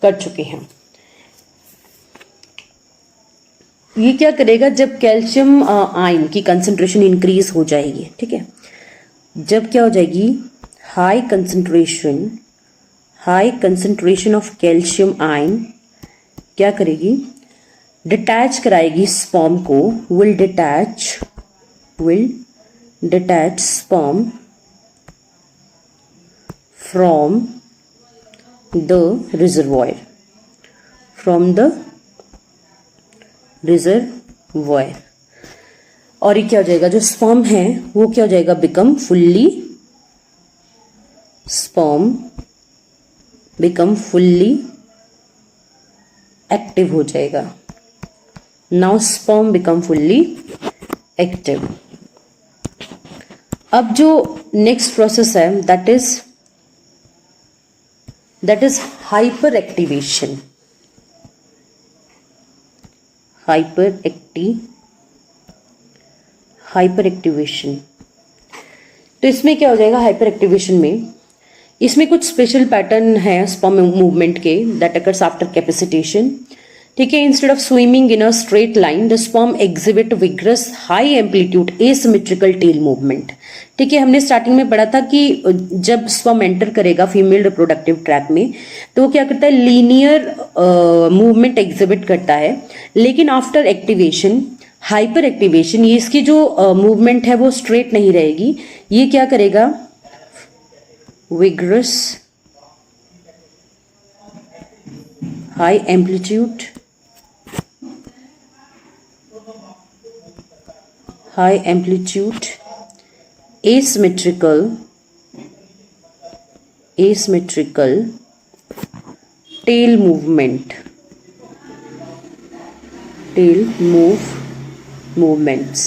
Speaker 1: कर चुके हैं। ये क्या करेगा, जब कैल्शियम आयन की कंसंट्रेशन इंक्रीज हो जाएगी, ठीक है, जब क्या हो जाएगी, high concentration of calcium ion क्या करेगी, डिटैच कराएगी स्पर्म को, will detach sperm from the reservoir, from the reservoir. और ये क्या हो जाएगा, जो स्पर्म है वो क्या हो जाएगा, become fully, sperm become fully active हो जाएगा। Now sperm become fully active. अब जो नेक्स्ट प्रोसेस है that is hyper activation. Hyper activation. तो इसमें क्या हो जाएगा, हाइपर एक्टिवेशन में इसमें कुछ स्पेशल पैटर्न है स्पर्म मूवमेंट के दैट अकर्स आफ्टर कैपेसिटेशन। ठीक है, instead of swimming in a straight line the sperm exhibit vigorous high amplitude asymmetrical tail movement. ठीक है, हमने स्टार्टिंग में पढ़ा था कि जब स्पर्म एंटर करेगा फीमेल रिप्रोडक्टिव ट्रैक में तो वो क्या करता है, लीनियर मूवमेंट एग्जिबिट करता है। लेकिन आफ्टर एक्टिवेशन, हाइपर एक्टिवेशन, ये इसकी जो मूवमेंट है वो स्ट्रेट नहीं रहेगी। ये क्या करेगा, vigorous high amplitude, high amplitude asymmetrical tail movements।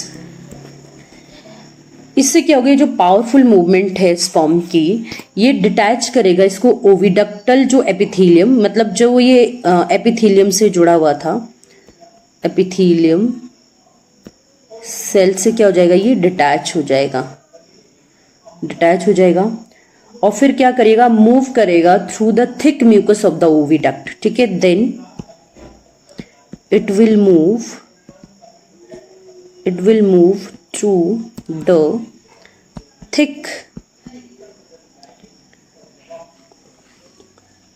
Speaker 1: इससे क्या होगा, जो पावरफुल मूवमेंट है स्पर्म की, ये डिटैच करेगा इसको ओविडक्टल जो एपिथेलियम, मतलब जो ये एपिथेलियम से जुड़ा हुआ था, एपिथेलियम सेल से क्या हो जाएगा, ये डिटैच हो जाएगा और फिर क्या करेगा, मूव करेगा through the thick mucus of the oviduct. ठीक है, then it will move through the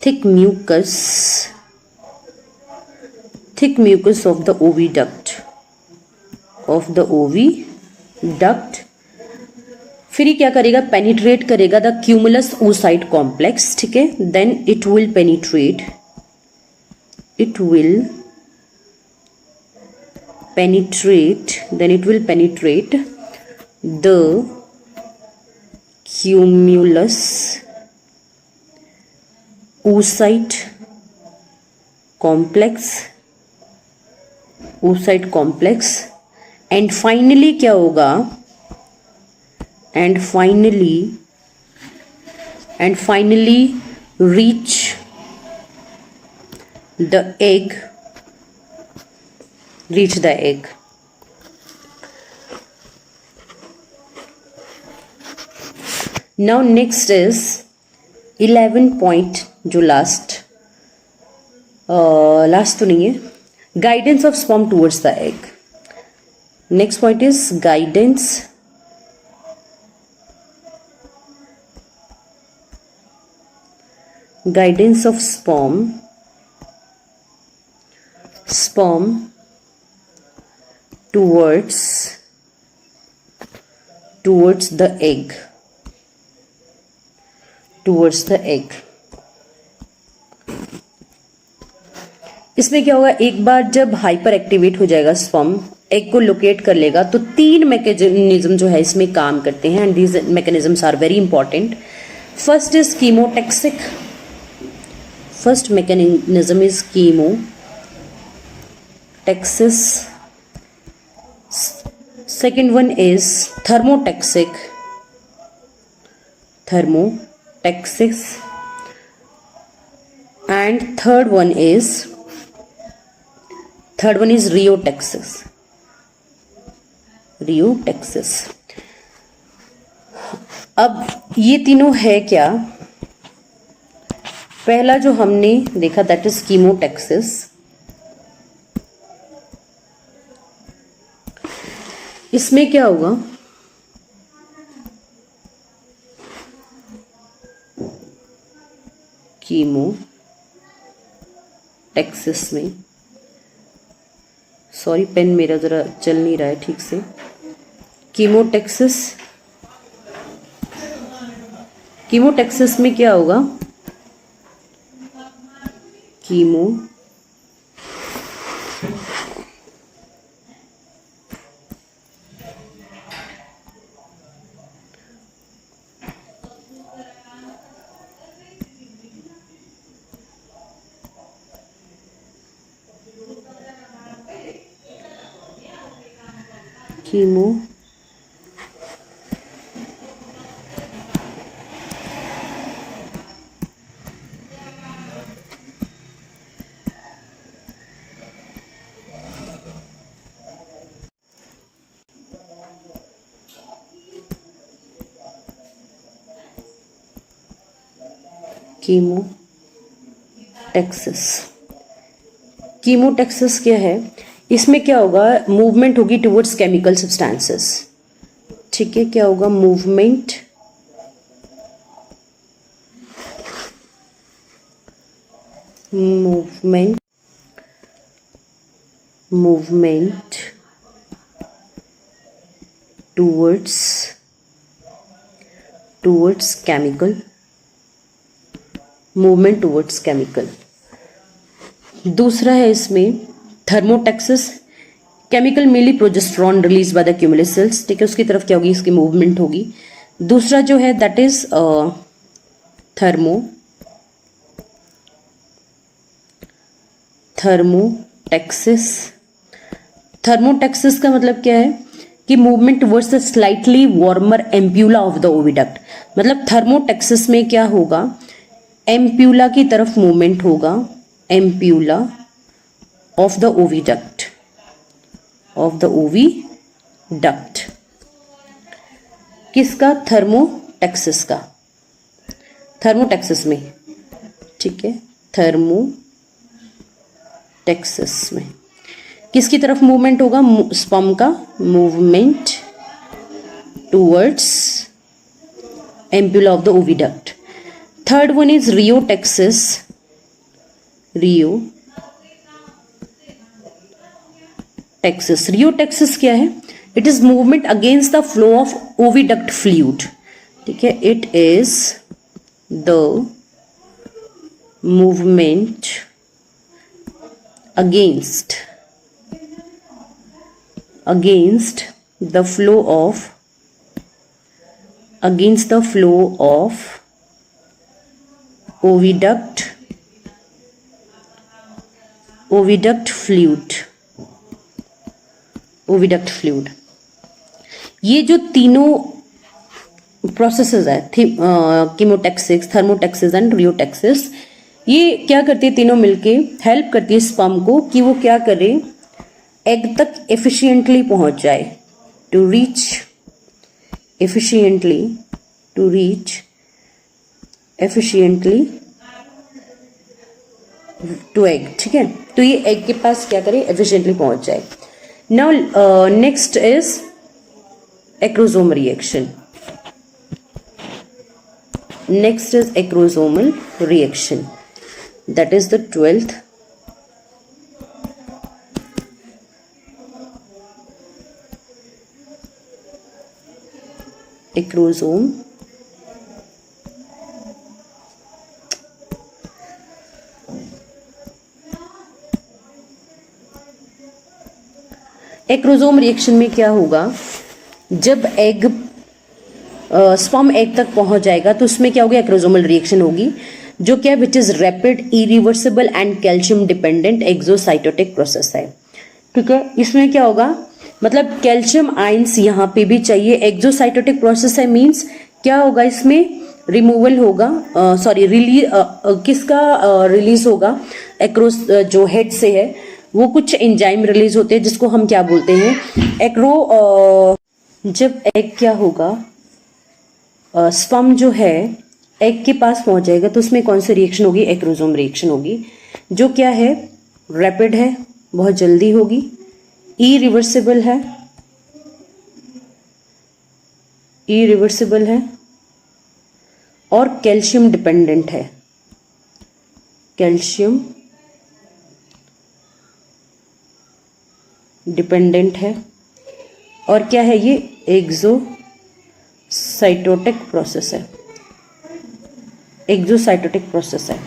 Speaker 1: thick mucus of the oviduct, फिर ये क्या करेगा, पेनिट्रेट करेगा द क्यूमुलस oocyte कॉम्प्लेक्स। ठीक है, then it will penetrate the cumulus oocyte complex and finally क्या होगा, and finally reach the egg. Now next is 11 point, जो लास्ट तो नहीं है, guidance of sperm towards the egg. Next point is guidance of sperm towards the egg. इसमें क्या होगा, एक बार जब हाइपर एक्टिवेट हो जाएगा स्पर्म, एग को लोकेट कर लेगा, तो 3 मैकेनिज्म जो है इसमें काम करते हैं and these mechanisms are very important. First is chemotactic, first mechanism is chemotaxis, second one is thermotaxis, and third one is rheotaxis। अब ये तीनों है क्या, पहला जो हमने देखा दैट इज कीमोटैक्सिस। इसमें क्या होगा, कीमोटैक्सिस में, सॉरी पेन मेरा जरा चल नहीं रहा है ठीक कीमोटैक्सिस में क्या होगा? Chemo chemo chemotaxis. कीमोटैक्सिस क्या है? इसमें क्या होगा? मूवमेंट होगी टुवर्ड्स केमिकल सब्सटेंसेस। ठीक है, क्या होगा? Movement towards chemical, movement towards chemical. दूसरा है इसमें thermotaxis, chemical mainly progesterone release by the cumulus cells. ठीक है, उसकी तरफ क्या होगी? इसकी मूवमेंट होगी। दूसरा जो है दैट इज थर्मोटैक्सिस। थर्मोटैक्सिस का मतलब क्या है कि movement towards the slightly warmer ampulla of the oviduct. मतलब थर्मोटैक्सिस में क्या होगा? एम्प्यूला की तरफ मूवमेंट होगा, एम्प्यूला ऑफ द ओविडक्ट, किसका? थर्मोटैक्सिस का, थर्मोटैक्सिस में। ठीक है, थर्मोटैक्सिस में किसकी तरफ मूवमेंट होगा? स्पर्म का movement towards ampulla of the oviduct. Third one is rheotaxis. Rheotaxis क्या है? It is movement against the flow of oviduct fluid. ठीक है, it is the movement against the flow of oviduct fluid। ये जो तीनों processes है, chemotaxis, थर्मोटैक्सिस and रियोटैक्सिस, ये क्या करती है? तीनों मिलके हेल्प करती है स्पर्म को कि वो क्या करे? एग तक एफिशिएंटली पहुंच जाए, to reach efficiently to egg. ठीक है, तो ये एग के पास क्या करे? एफिशिएंटली पहुंच जाए। Now next is acrosome reaction. Next is acrosomal reaction, that is the 12th। Acrosome reaction में क्या होगा? जब एग स्पर्म एग तक पहुंच जाएगा तो उसमें क्या होगी? एक्रोसोमल रिएक्शन होगी, जो क्या which is rapid, irreversible and calcium dependent exocytotic process है। ठीक है, इसमें क्या होगा? मतलब कैल्शियम आयंस यहाँ पे भी चाहिए। एक्सोसाइटोटिक प्रोसेस है मींस क्या होगा? इसमें रिमूवल होगा, किसका रिलीज होगा? एक्रोस जो हेड से है वो कुछ एंजाइम रिलीज होते हैं जिसको हम क्या बोलते हैं? जब एग क्या होगा? स्पर्म जो है एग के पास पहुंच जाएगा तो उसमें कौन सी रिएक्शन होगी? एक्रोसोम रिएक्शन होगी, जो क्या है? रैपिड है, बहुत जल्दी होगी, इरिवर्सिबल है और कैल्शियम डिपेंडेंट है। और क्या है? ये एक्सोसाइटोटिक प्रोसेस है। एक्सोसाइटोटिक प्रोसेस है।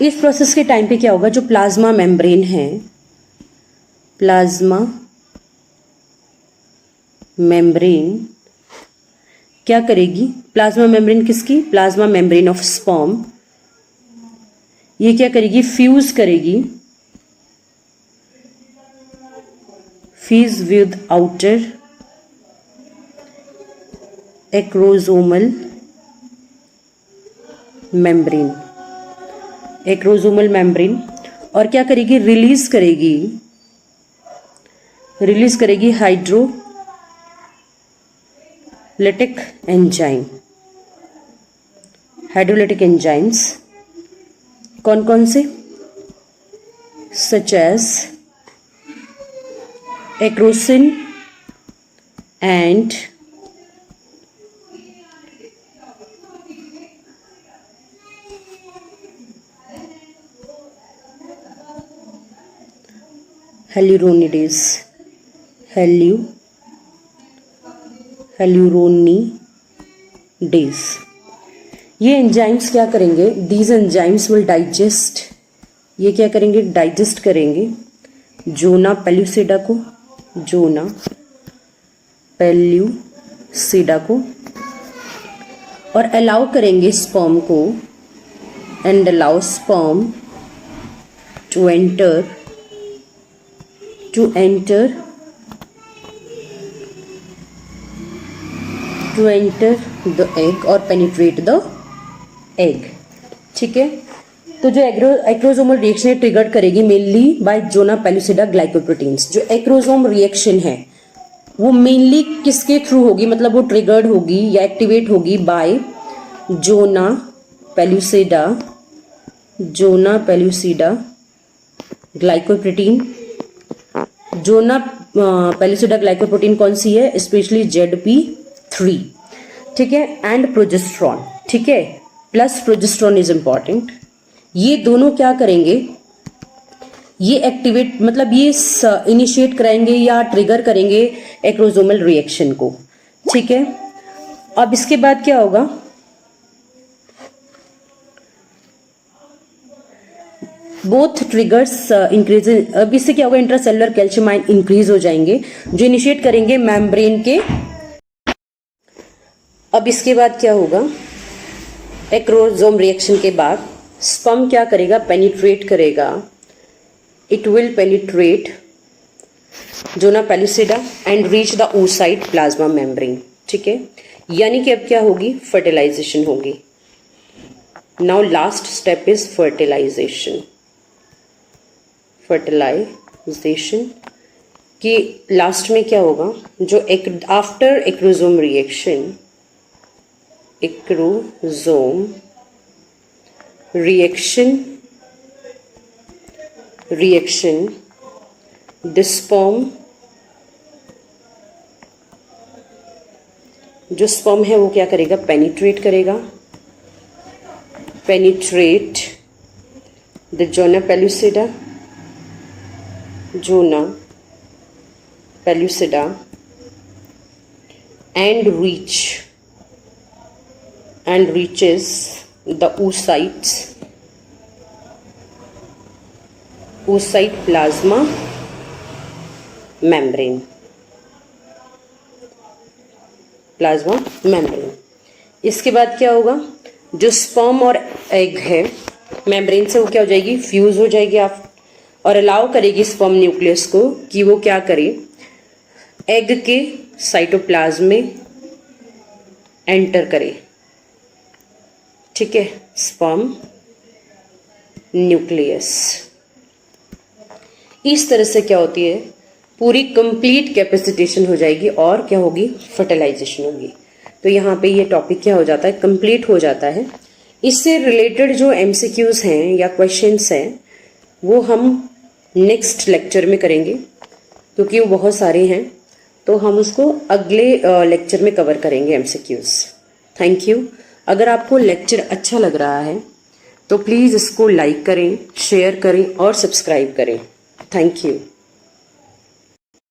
Speaker 1: इस प्रोसेस के टाइम पे क्या होगा, जो प्लाज्मा मेम्ब्रेन है, प्लाज्मा मेम्ब्रेन क्या करेगी, प्लाज्मा मेम्ब्रेन किसकी, प्लाज्मा मेम्ब्रेन ऑफ स्पर्म, ये क्या करेगी, फ्यूज करेगी, fuse with outer acrosomal membrane, acrosomal membrane, और क्या करेगी, रिलीज करेगी हाइड्रोलिटिक एंजाइम्स, कौन कौन से, सच एज एक्रोसिन एंड हेल्यूरोनिडेज, हेल्यूरोनिडेज। ये एंजाइम्स क्या करेंगे, दीज एंजाइम्स विल डाइजेस्ट, ये क्या करेंगे, डाइजेस्ट करेंगे जोना पेल्यूसिडा को, और अलाउ करेंगे स्पर्म को, and allow sperm to enter the egg और पेनिट्रेट द एग। ठीक है, तो जो एक्रोसोमल रिएक्शन ट्रिगर करेगी mainly by zona pellucida glycoproteins. जो एक्रोसोम रिएक्शन है वो मेनली किसके थ्रू होगी, मतलब वो ट्रिगर्ड होगी या एक्टिवेट होगी बाय जोना पेल्यूसिडा ग्लाइकोप्रोटीन। जोना पेल्यूसिडा ग्लाइकोप्रोटीन कौन सी है, स्पेशली ZP3, ठीक है, एंड प्रोजेस्टेरॉन, ठीक है, प्लस प्रोजेस्टेरॉन इज इंपॉर्टेंट। ये दोनों क्या करेंगे, ये एक्टिवेट मतलब ये इनिशिएट कराएंगे या ट्रिगर करेंगे एक्रोसोमल रिएक्शन को। ठीक है, अब इसके बाद क्या होगा, बोथ ट्रिगर्स इंक्रीज, अब इससे क्या होगा, इंट्रासेलुलर कैल्शियम आयन इंक्रीज हो जाएंगे जो इनिशिएट करेंगे मेम्ब्रेन के। अब इसके बाद क्या होगा, एक्रोसोम रिएक्शन के बाद स्पर्म क्या करेगा, पेनिट्रेट करेगा, it will penetrate zona pellucida and reach the oocyte plasma membrane. ठीक है, यानी कि अब क्या होगी, फर्टिलाइजेशन होगी। Now last step is fertilization कि लास्ट में क्या होगा, जो after acrosome reaction the sperm, जो स्पर्म है वो क्या करेगा, penetrate the zona pellucida and reaches the oocyte plasma membrane। इसके बाद क्या होगा, जो स्पर्म और एग है मेम्ब्रेन से वो क्या हो जाएगी, फ्यूज हो जाएगी और अलाउ करेगी स्पर्म न्यूक्लियस को कि वो क्या करे, एग के साइटोप्लाज्म में एंटर करे। ठीक है, स्पर्म न्यूक्लियस। इस तरह से क्या होती है, पूरी कंप्लीट कैपेसिटेशन हो जाएगी और क्या होगी, फर्टिलाइजेशन होगी। तो यहाँ पे ये टॉपिक क्या हो जाता है, कंप्लीट हो जाता है। इससे रिलेटेड जो MCQs हैं या क्वेश्चंस हैं वो हम नेक्स्ट लेक्चर में करेंगे, क्योंकि वो बहुत सारे हैं, तो हम उसको अगले लेक्चर में कवर करेंगे MCQs। Thank you. अगर आपको लेक्चर अच्छा लग रहा है तो प्लीज़ इसको लाइक करें, शेयर करें और सब्सक्राइब करें। Thank you.